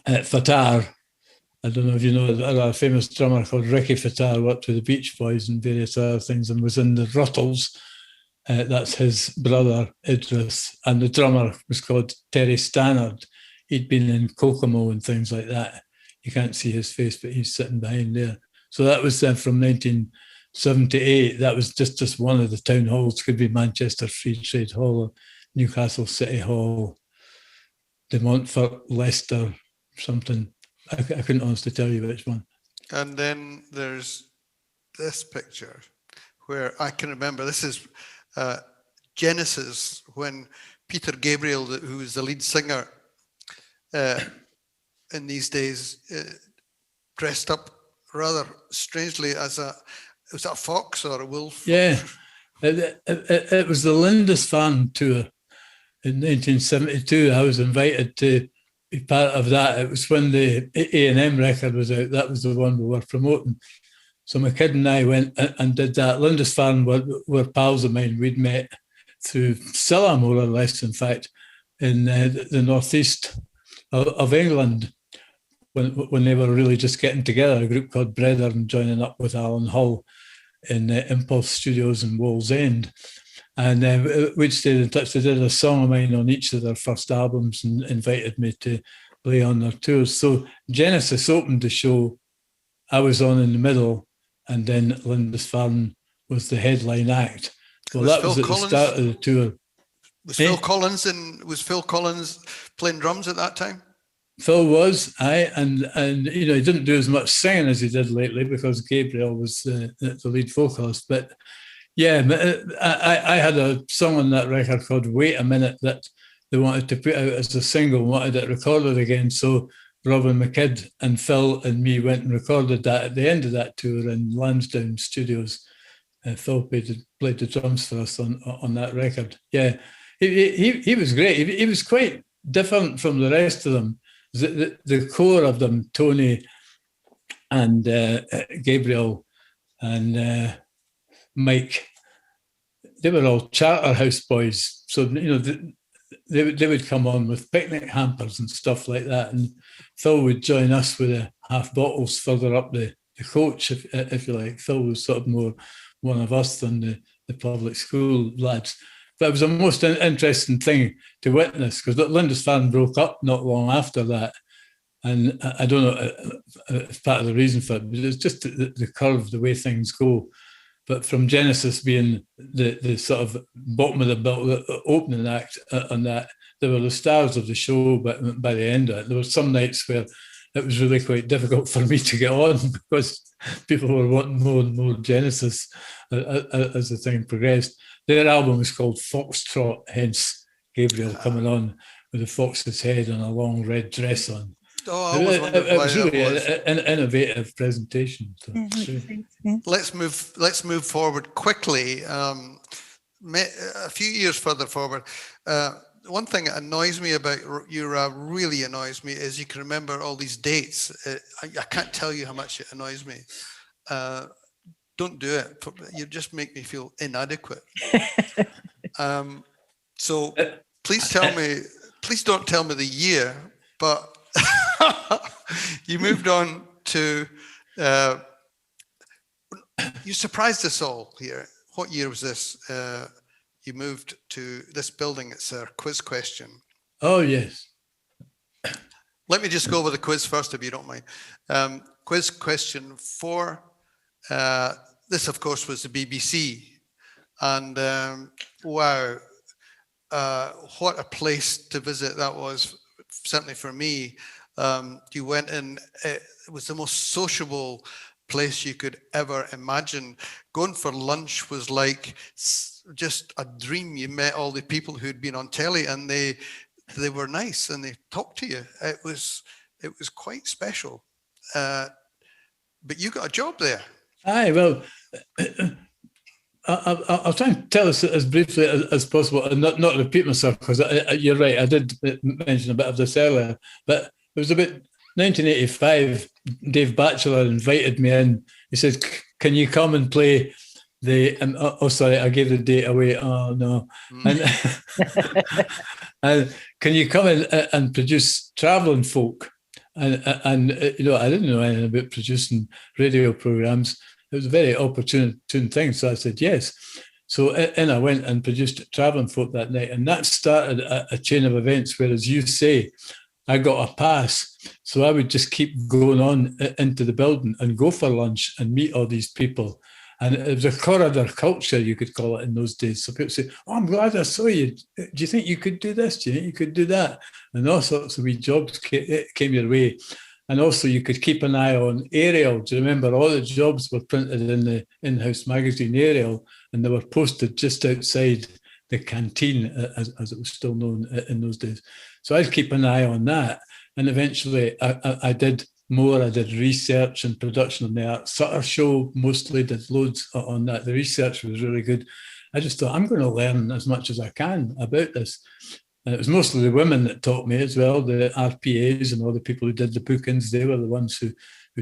Fattar. I don't know if you know, a famous drummer called Ricky Fattar, worked with the Beach Boys and various other things and was in the Ruttles. That's his brother, Idris. And the drummer was called Terry Stannard. He'd been in Kokomo and things like that. You can't see his face, but he's sitting behind there. So that was from 1978. That was just one of the town halls. Could be Manchester Free Trade Hall, or Newcastle City Hall, De Montfort, Leicester, something. I couldn't honestly tell you which one.
And then there's this picture where I can remember, this is Genesis, when Peter Gabriel, who was the lead singer in these days, dressed up rather strangely as was that a fox or a wolf?
Yeah, it was the Lindisfarne tour in 1972. I was invited to be part of that. It was when the A&M record was out. That was the one we were promoting. So my kid and I went and did that. Lindisfarne were pals of mine. We'd met through Scylla, more or less, in fact, in the northeast of England, when they were really just getting together, a group called Brethren, joining up with Alan Hull in Impulse Studios in Wallsend. And we'd stayed in touch. They did a song of mine on each of their first albums and invited me to play on their tours. So Genesis opened the show. I was on in the middle, and then Lindisfarne was the headline act. Well, that was at the start of the tour.
Was Phil Collins playing drums at that time?
Phil was, and he didn't do as much singing as he did lately because Gabriel was the lead vocalist. But Yeah, I had a song on that record called "Wait a Minute" that they wanted to put out as a single, wanted it recorded again. So Robin McKidd and Phil and me went and recorded that at the end of that tour in Lansdowne Studios. Phil played the drums for us on that record. Yeah, he was great. He was quite different from the rest of them. The core of them, Tony and Gabriel and Mike, they were all Charterhouse boys. So, they would come on with picnic hampers and stuff like that. And Phil would join us with the half bottles further up the coach, if you like. Phil was sort of more one of us than the public school lads. But it was a most interesting thing to witness, because Lindisfarne broke up not long after that. And I don't know if part of the reason for it, but it's just the curve, the way things go. But from Genesis being the sort of bottom of the bill, the opening act on that, they were the stars of the show. But by the end of it, there were some nights where it was really quite difficult for me to get on, because people were wanting more and more Genesis as the thing progressed. Their album was called Foxtrot, hence Gabriel coming on with a fox's head and a long red dress on.
Oh, I always wondered
it
why
was
that
really
was.
an innovative presentation. So,
Let's move forward quickly. A few years further forward. One thing that annoys me about you, Rab, really annoys me, is you can remember all these dates. I can't tell you how much it annoys me. Don't do it. You just make me feel inadequate. So please don't tell me the year, but you moved on to, you surprised us all here. What year was this? You moved to this building. It's a quiz question.
Oh, yes.
Let me just go over the quiz first, if you don't mind. Quiz question 4. This, of course, was the BBC. And wow, what a place to visit that was, certainly for me. You went in, it was the most sociable place you could ever imagine. Going for lunch was like just a dream. You met all the people who'd been on telly, and they were nice and they talked to you. It was quite special. But you got a job there.
Aye, well, I'll try and tell us as briefly as possible and not repeat myself, because you're right, I did mention a bit of this earlier, but it was about 1985. Dave Batchelor invited me in. He said, can you come and play sorry, I gave the date away. Oh, no. And can you come in and produce Travelling Folk? And I didn't know anything about producing radio programs. It was a very opportune thing. So I said, yes. So in I went and produced Travelling Folk that night. And that started a chain of events where, as you say, I got a pass. So I would just keep going on into the building and go for lunch and meet all these people. And it was a corridor culture, you could call it, in those days. So people say, oh, I'm glad I saw you. Do you think you could do this? Do you think you could do that? And all sorts of wee jobs came your way. And also you could keep an eye on Ariel. Do you remember all the jobs were printed in the in-house magazine Ariel, and they were posted just outside the canteen, as it was still known in those days. So I'd keep an eye on that. And eventually I did more. I did research and production on the Art Sutter show, mostly did loads on that. The research was really good. I just thought, I'm going to learn as much as I can about this. And it was mostly the women that taught me as well, the RPAs and all the people who did the bookings. They were the ones who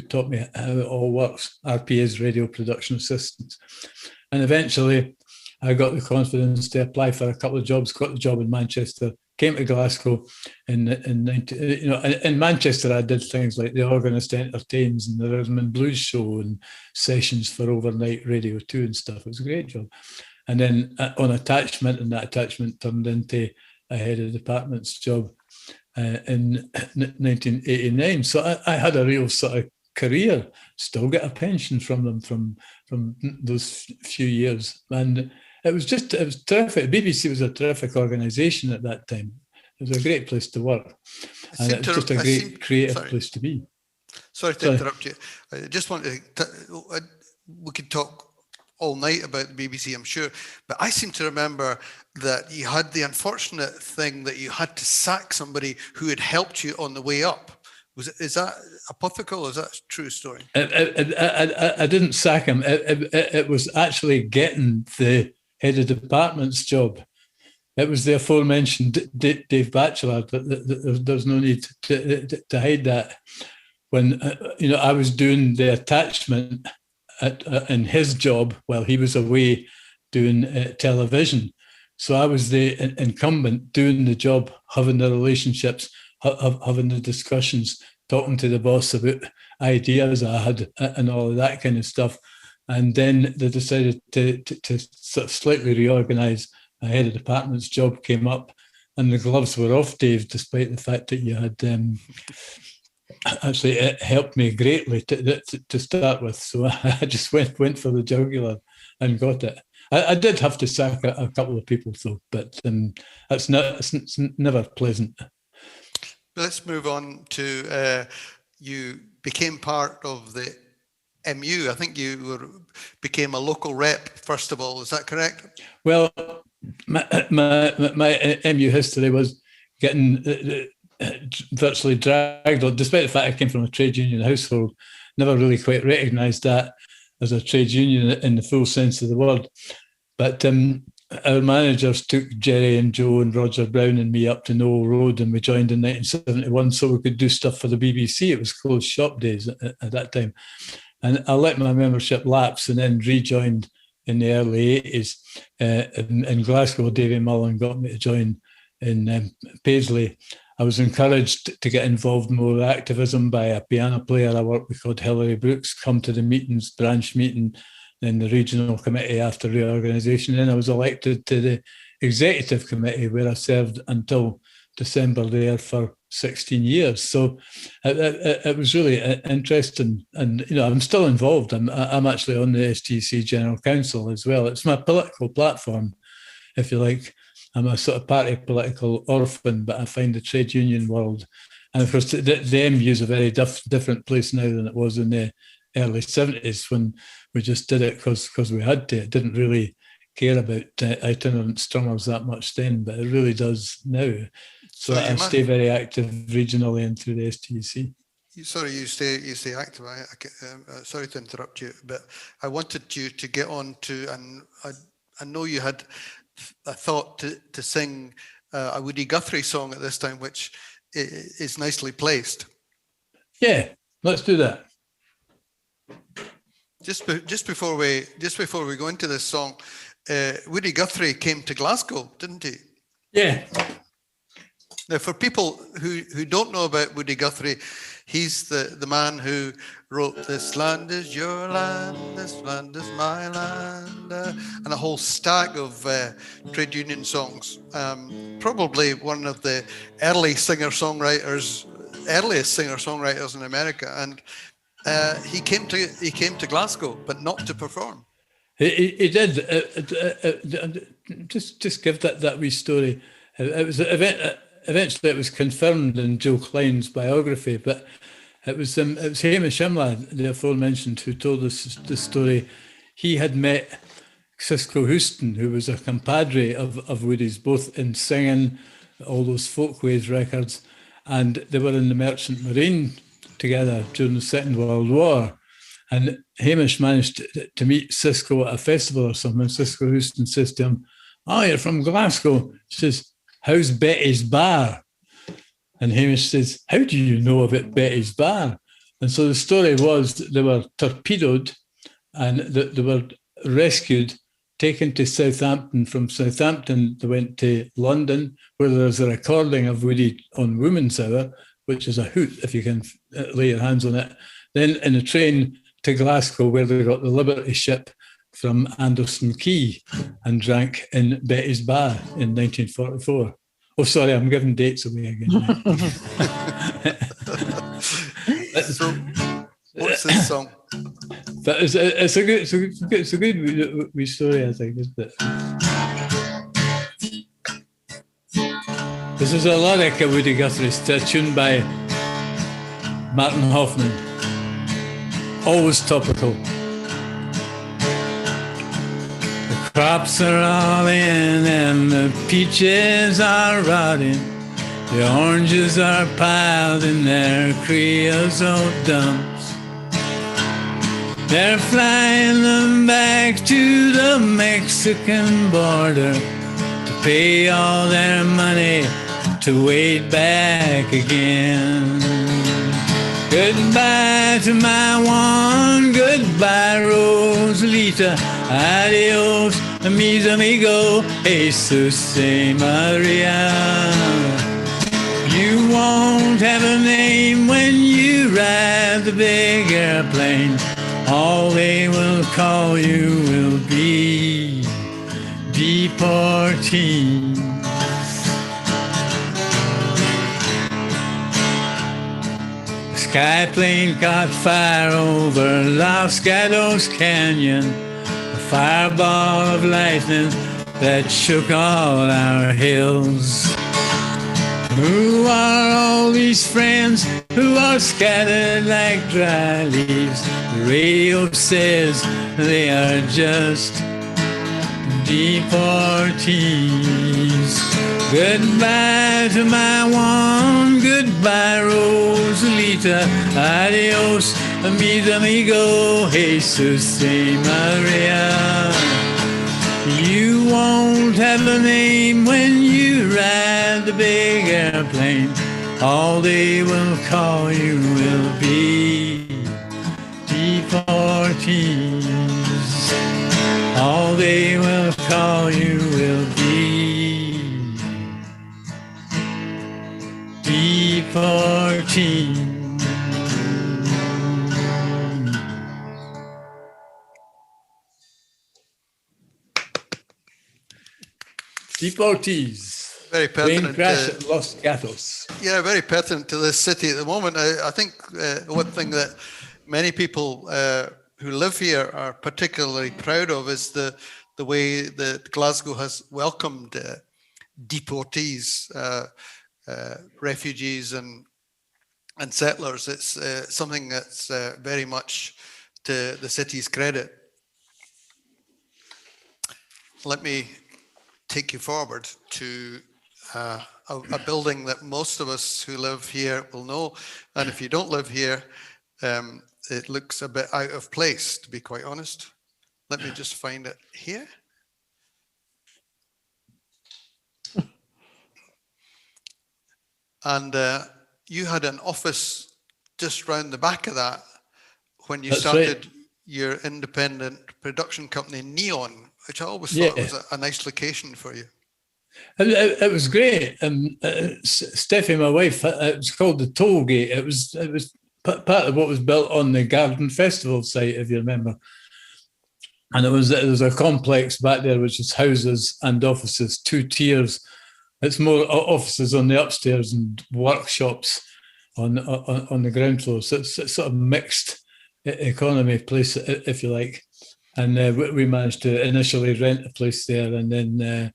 taught me how it all works, RPAs, radio production assistants. And eventually I got the confidence to apply for a couple of jobs, got the job in Manchester, came to Glasgow in Manchester. I did things like the Organist Entertains and the Rhythm and Blues show and sessions for overnight Radio 2 and stuff. It was a great job. And then on attachment, and that attachment turned into a head of department's job in 1989. So I had a real sort of career, still get a pension from them from those few years. And it was terrific. BBC was a terrific organisation at that time. It was a great place to work. And it was just a great creative place to be.
Sorry to interrupt you. I just want to, we could talk all night about the BBC, I'm sure. But I seem to remember that you had the unfortunate thing that you had to sack somebody who had helped you on the way up. Is that apothetical? Is that a true story?
I didn't sack him. It was actually getting the head of department's job. It was the aforementioned Dave Batchelor. There's no need to hide that. When I was doing the attachment in his job while he was away doing television, so I was the incumbent doing the job, having the relationships, having the discussions, talking to the boss about ideas I had and all of that kind of stuff. And then they decided to sort of slightly reorganise. A head of department's job came up, and the gloves were off Dave, despite the fact that you had actually it helped me greatly to start with. So I just went for the jugular and got it. I did have to sack a couple of people though, but it's never pleasant.
Let's move on to you became part of the MU. I think you became a local rep first of all. Is that correct?
Well, my MU history was getting virtually dragged on, despite the fact I came from a trade union household. Never really quite recognised that as a trade union in the full sense of the word. But our managers took Jerry and Joe and Roger Brown and me up to Knoll Road, and we joined in 1971 so we could do stuff for the BBC. It was closed shop days at that time. And I let my membership lapse and then rejoined in the early 80s. In Glasgow, Davy Mullen got me to join in Paisley. I was encouraged to get involved more with activism by a piano player I worked with called Hilary Brooks, come to the meetings, branch meeting, then the regional committee after reorganisation. Then I was elected to the executive committee, where I served until December there for 16 years. So it was really interesting. And, I'm still involved. I'm actually on the STC General Council as well. It's my political platform, if you like. I'm a sort of party political orphan, but I find the trade union world. And of course, the MU is a very different place now than it was in the early 70s when we just did it because we had to. It didn't really care about itinerant strummers that much then, but it really does now. So I stay very active regionally and through the STC.
Sorry, you stay active. Sorry to interrupt you, but I wanted you to get on to, and I know you had a thought to sing a Woody Guthrie song at this time, which is nicely placed.
Yeah, let's do that.
Just before we go into this song, Woody Guthrie came to Glasgow, didn't he?
Yeah.
Now, for people who don't know about Woody Guthrie, he's the man who wrote "This Land Is Your Land, This Land Is My Land," and a whole stack of trade union songs. Probably one of the earliest singer-songwriters in America, and he came to Glasgow, but not to perform.
He did. Just give that wee story. It was eventually it was confirmed in Joe Klein's biography, but it was Hamish Imlad, the aforementioned, who told us the story. He had met Cisco Houston, who was a compadre of Woody's, both in singing all those Folkways records, and they were in the Merchant Marine together during the Second World War. And Hamish managed to meet Cisco at a festival or something. Cisco Houston says to him, "Oh, you're from Glasgow." She says, "How's Betty's Bar?" And Hamish says, "How do you know about Betty's Bar?" And so the story was that they were torpedoed and they were rescued, taken to Southampton. From Southampton, they went to London, where there's a recording of Woody on Woman's Hour, which is a hoot if you can lay your hands on it. Then in a train to Glasgow, where they got the Liberty ship from Anderson Quay and drank in Betty's Bar in 1944. Oh, sorry, I'm giving dates away again.
So, what's this song?
But it's a good wee story, I think, isn't it? This is a lyric of Woody Guthrie's, tuned by Martin Hoffman. Always topical. crops are all in and the peaches are rotting. The oranges are piled in their creosote dumps. They're flying them back to the Mexican border to pay all their money to wait back again. Goodbye to my one, goodbye Rosalita, adios mis amigo, Jesus Maria. You won't have a name when you ride the big airplane. All they will call you will be deportees. The skyplane caught fire over Los Gatos Canyon, a fireball of lightning that shook all our hills. Who are all these friends who are scattered like dry leaves? The radio says they are just deportees. Goodbye to my one, goodbye Rosalita, adios mis amigo, Jesus Maria. You won't have a name when you ride the big airplane. All they will call you will be deportees. All they will call you will be deportees. Deportees.
Very
Plane
pertinent.
crash at Los Gatos.
Yeah, very pertinent to this city at the moment. I think one thing that many people who live here are particularly proud of is the way that Glasgow has welcomed deportees, refugees and settlers. It's something that's very much to the city's credit. Let me take you forward to a building that most of us who live here will know. And if you don't live here, it looks a bit out of place, to be quite honest. Let me just find it here. And you had an office just round the back of that when you
That's
started
right.
your independent production company, Neon, which I always thought was a nice location for you.
It was great. Steffi, my wife, it was called the Toll Gate. It was part of what was built on the Garden Festival site, if you remember. And there was a complex back there, which is houses and offices, 2 tiers. It's more offices on the upstairs and workshops on the ground floor. So it's sort of mixed economy place, if you like. And we managed to initially rent a place there and then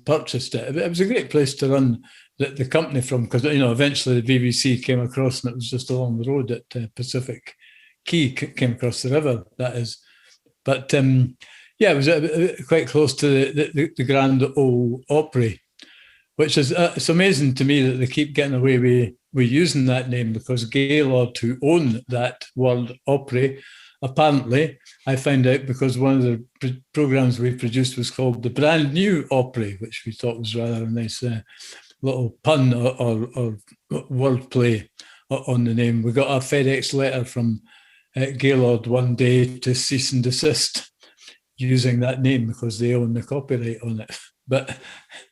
purchased it. It was a great place to run the company from, because eventually the BBC came across, and it was just along the road at Pacific Quay, came across the river, that is. But it was quite close to the Grand Ole Opry, which is it's amazing to me that they keep getting away with using that name, because Gaylord, who own that World Opry, apparently, I found out because one of the programs we produced was called the Brand New Opry, which we thought was rather a nice little pun or wordplay on the name. We got a FedEx letter from Gaylord one day to cease and desist using that name because they own the copyright on it. But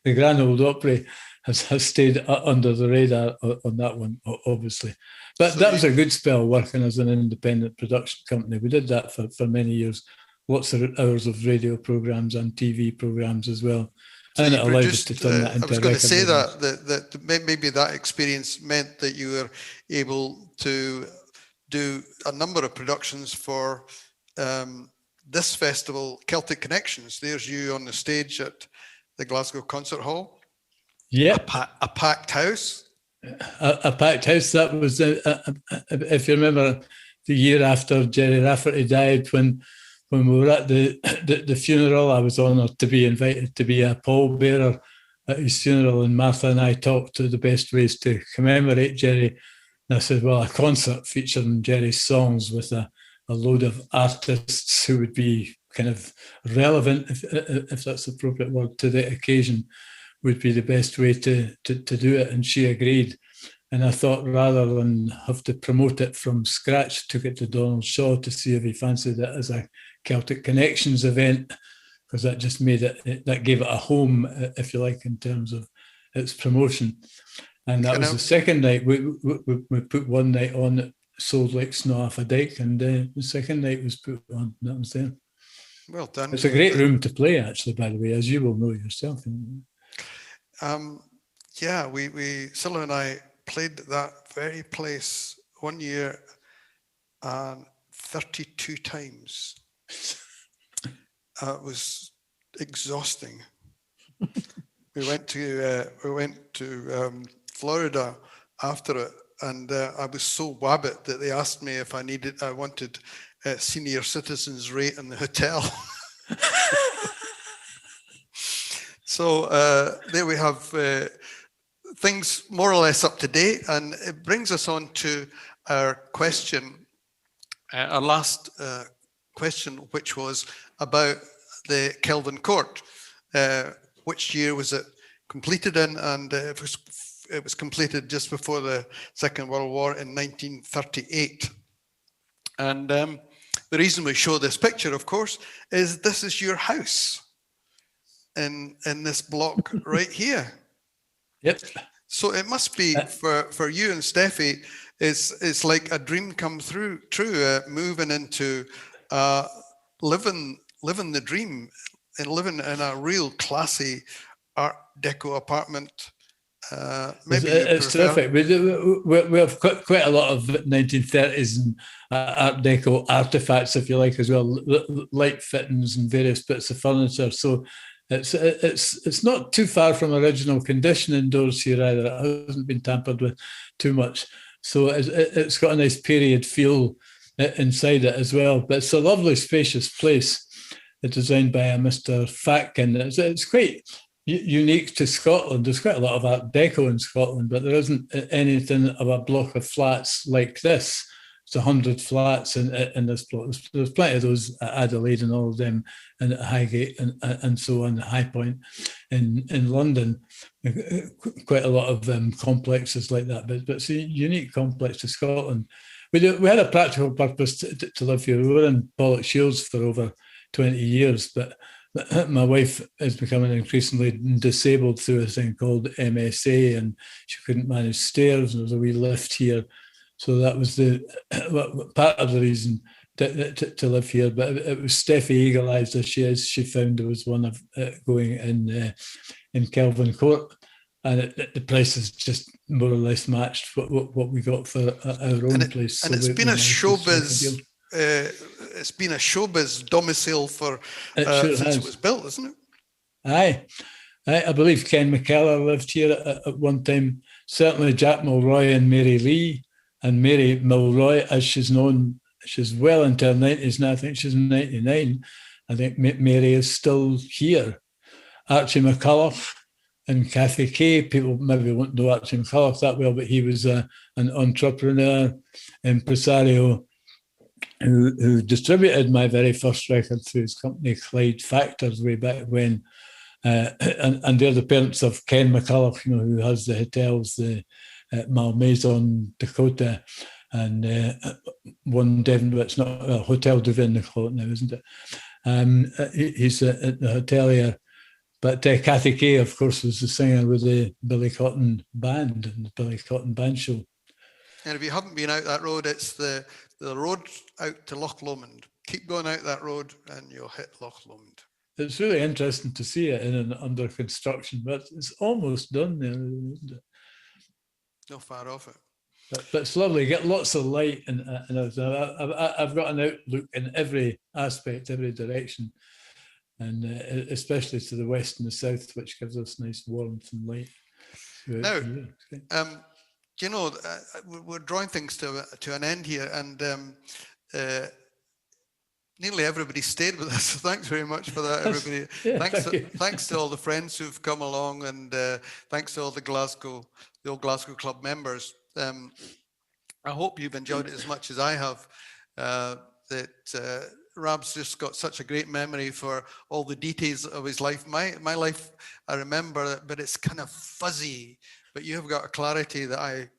the Grand Ole Opry has stayed under the radar on that one, obviously. But that was a good spell working as an independent production company. We did that for many years, lots of hours of radio programs and TV programs as well.
So
and it allowed us to turn that into
I was going to say
business.
that maybe that experience meant that you were able to do a number of productions for this festival, Celtic Connections. There's you on the stage at the Glasgow Concert Hall.
Yeah.
A packed house.
A packed house. That was, if you remember, the year after Jerry Rafferty died, when when we were at the funeral, I was honoured to be invited to be a pallbearer at his funeral, and Martha and I talked to the best ways to commemorate Jerry. And I said, well, a concert featuring Jerry's songs with a load of artists who would be kind of relevant, if that's the appropriate word, to the occasion would be the best way to do it. And she agreed. And I thought rather than have to promote it from scratch, took it to Donald Shaw to see if he fancied it as a Celtic Connections event, because that just made it, that gave it a home, if you like, in terms of its promotion. And that was the second night. We put one night on that sold like snow off a dike, and the second night was put on. That was there.
Well done.
It's a great room to play, actually, by the way, as you will know yourself.
Yeah, Cilla and I played that very place one year 32 times. It was exhausting. We went to Florida after it, and I was so wabbit that they asked me if I wanted senior citizens rate in the hotel. So there we have things more or less up to date, and it brings us on to our question, our last question, which was about the Kelvin Court. Which year was it completed in? And it was completed just before the Second World War in 1938. And the reason we show this picture, of course, is this is your house in this block right here.
Yep.
So it must be for you and Steffi, it's like a dream come true, moving into living the dream and living in a real classy Art Deco apartment. Maybe
it's terrific. We have quite a lot of 1930s and Art Deco artifacts, if you like, as well, light fittings and various bits of furniture. So it's not too far from original condition indoors here either. It hasn't been tampered with too much. So it's got a nice period feel inside it as well. But it's a lovely, spacious place. It's designed by a Mr. Fatkin. It's quite unique to Scotland. There's quite a lot of Art Deco in Scotland, but there isn't anything of a block of flats like this. It's 100 flats in this block. There's plenty of those at Adelaide and all of them, and at Highgate and so on, High Point in London. Quite a lot of complexes like that, but it's a unique complex to Scotland. We had a practical purpose to live here. We were in Pollokshields for over 20 years, but my wife is becoming increasingly disabled through a thing called MSA, and she couldn't manage stairs. There was a wee lift here. So that was part of the reason to live here. But it was Steffi, eagle-eyed as she is, she found there was one of going in Kelvin Court, and the prices just more or less matched what we got for our own place.
And so it's been a showbiz. It's been a showbiz domicile for since it was built, isn't it?
Aye. I believe Ken McKellar lived here at one time. Certainly Jack Mulroy and Mary Lee. And Mary Mulroy, as she's known, she's well into her 90s now. I think she's 99. I think Mary is still here. Archie McCulloch and Kathy Kay. People maybe won't know Archie McCulloch that well, but he was an entrepreneur, impresario, who distributed my very first record through his company, Clyde Factors, way back when. And they're the parents of Ken McCulloch, who has the hotels, the Malmaison, Dakota, and one Devon, it's not Hotel Duvin, they call it now, isn't it? He's at the hotelier. But Kathy Kay, of course, was the singer with the Billy Cotton Band and the Billy Cotton Band Show.
And if you haven't been out that road, it's the road out to Loch Lomond. Keep going out that road and you'll hit Loch Lomond.
It's really interesting to see it in an under construction, but it's almost done there, isn't it?
Not far off it.
But it's lovely. You get lots of light, and I've got an outlook in every aspect, every direction, and especially to the west and the south, which gives us nice warmth and light.
Now, we're drawing things to an end here, and nearly everybody stayed with us. So thanks very much for that, everybody.
Yeah,
thanks to all the friends who've come along, and thanks to all the old Glasgow Club members. I hope you've enjoyed it as much as I have. Rab's just got such a great memory for all the details of his life. My life, I remember it, but it's kind of fuzzy. But you have got a clarity that I've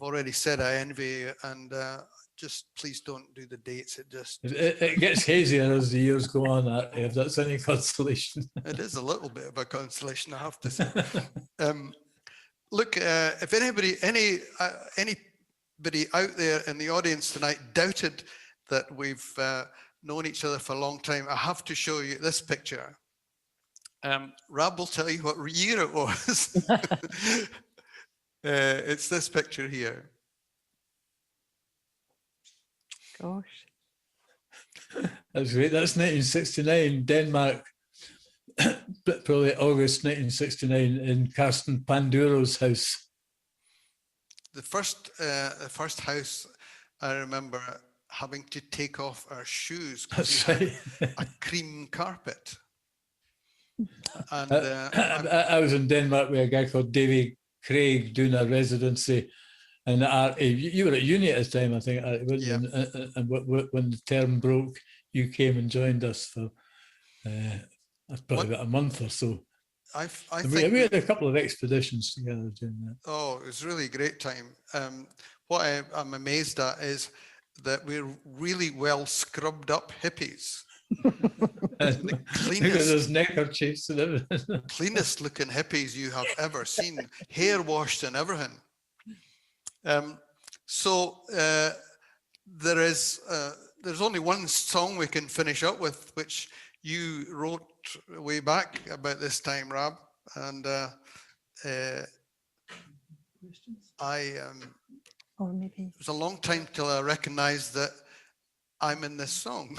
already said I envy, and just please don't do the dates.
It gets hazier as the years go on, if that's any consolation.
It is a little bit of a consolation, I have to say. Look, if anybody out there in the audience tonight doubted that we've known each other for a long time, I have to show you this picture. Rab will tell you what year it was. It's this picture here.
Gosh.
That's great. That's 1969, Denmark, but probably August 1969 in Carsten Panduro's house.
The first house I remember having to take off our shoes because we had a cream carpet. And
I was in Denmark with a guy called Davy Craig doing a residency. And Artie, you were at uni at the time, I think.
Yeah.
And when the term broke, you came and joined us for probably about a month or so.
I
we
think
had a couple of expeditions together doing that.
Oh, it was really a great time. What I'm amazed at is that we're really well scrubbed up hippies. The
cleanest, neckerchiefs and everything.
Cleanest looking hippies you have ever seen, hair washed and everything. There's only one song we can finish up with, which you wrote way back about this time, Rab, and
Or maybe
it was a long time till I recognized that I'm in this song.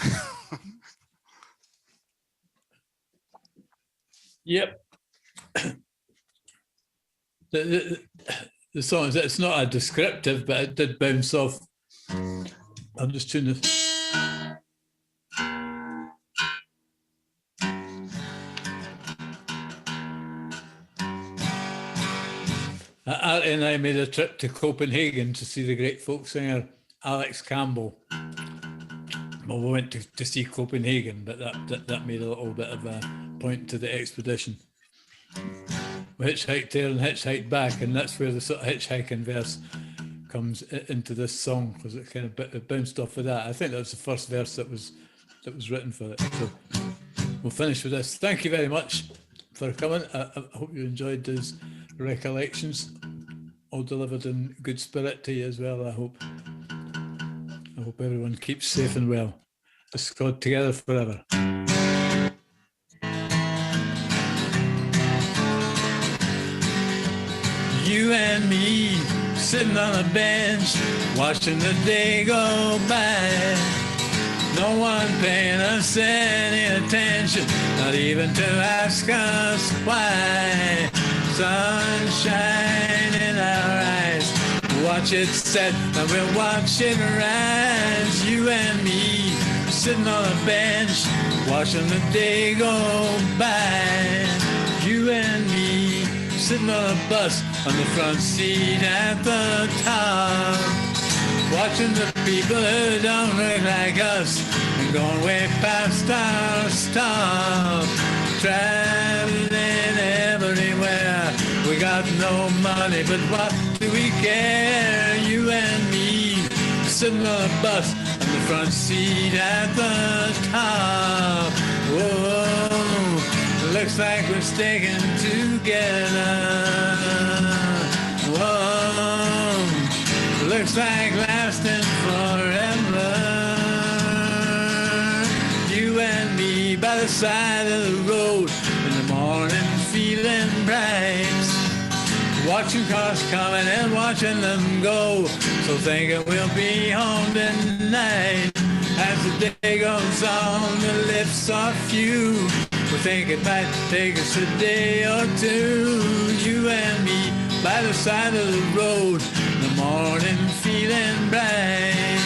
Yep. The song, it's not a descriptive, but it did bounce off. I'm just tuning this. Artie and I made a trip to Copenhagen to see the great folk singer Alex Campbell. Well, we went to see Copenhagen, but that made a little bit of a point to the expedition. We hitchhiked there and hitchhiked back, and that's where the sort of hitchhiking verse comes into this song, because it kind of it bounced off of that. I think that was the first verse that was written for it. So we'll finish with this. Thank you very much for coming. I hope you enjoyed those recollections, all delivered in good spirit to you as well. I hope everyone keeps safe and well. This is called Together Forever. You and me sitting on a bench, watching the day go by. No one paying us any attention, not even to ask us why. Sunshine in our eyes, watch it set and we'll watch it rise. You and me sitting on a bench, watching the day go by. You and me sitting on a bus on the front seat at the top, watching the people who don't look like us and going way past our stop. Traveling everywhere, we got no money, but what do we care? You and me sitting on a bus on the front seat at the top. Whoa, looks like we're sticking together. Whoa, looks like lasting forever. You and me by the side of the road in the morning, feeling bright, watching cars coming and watching them go, so thinking we'll be home tonight. As the day goes on, the lifts are few, we think it might take us a day or two. You and me by the side of the road in the morning, feeling bright.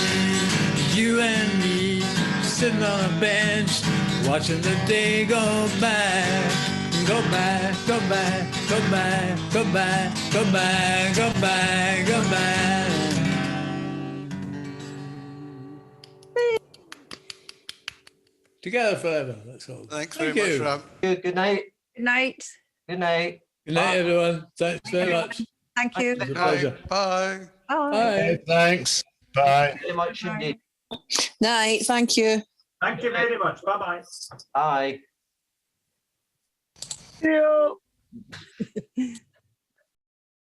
You and me sitting on a bench, watching the day go by. Go by, go by, go by, go by, go by, go by, go by. Together forever, that's all.
Thanks
Thank
very much,
you.
Rab.
Good night.
Good night.
Good night.
Good night, everyone. Thanks very much.
Thank you.
It was a
Bye.
pleasure.
Bye.
Bye.
Bye.
Thanks. Bye.
Very much indeed.
Night. Thank you.
Thank you very much. Bye-bye.
Bye.
See you.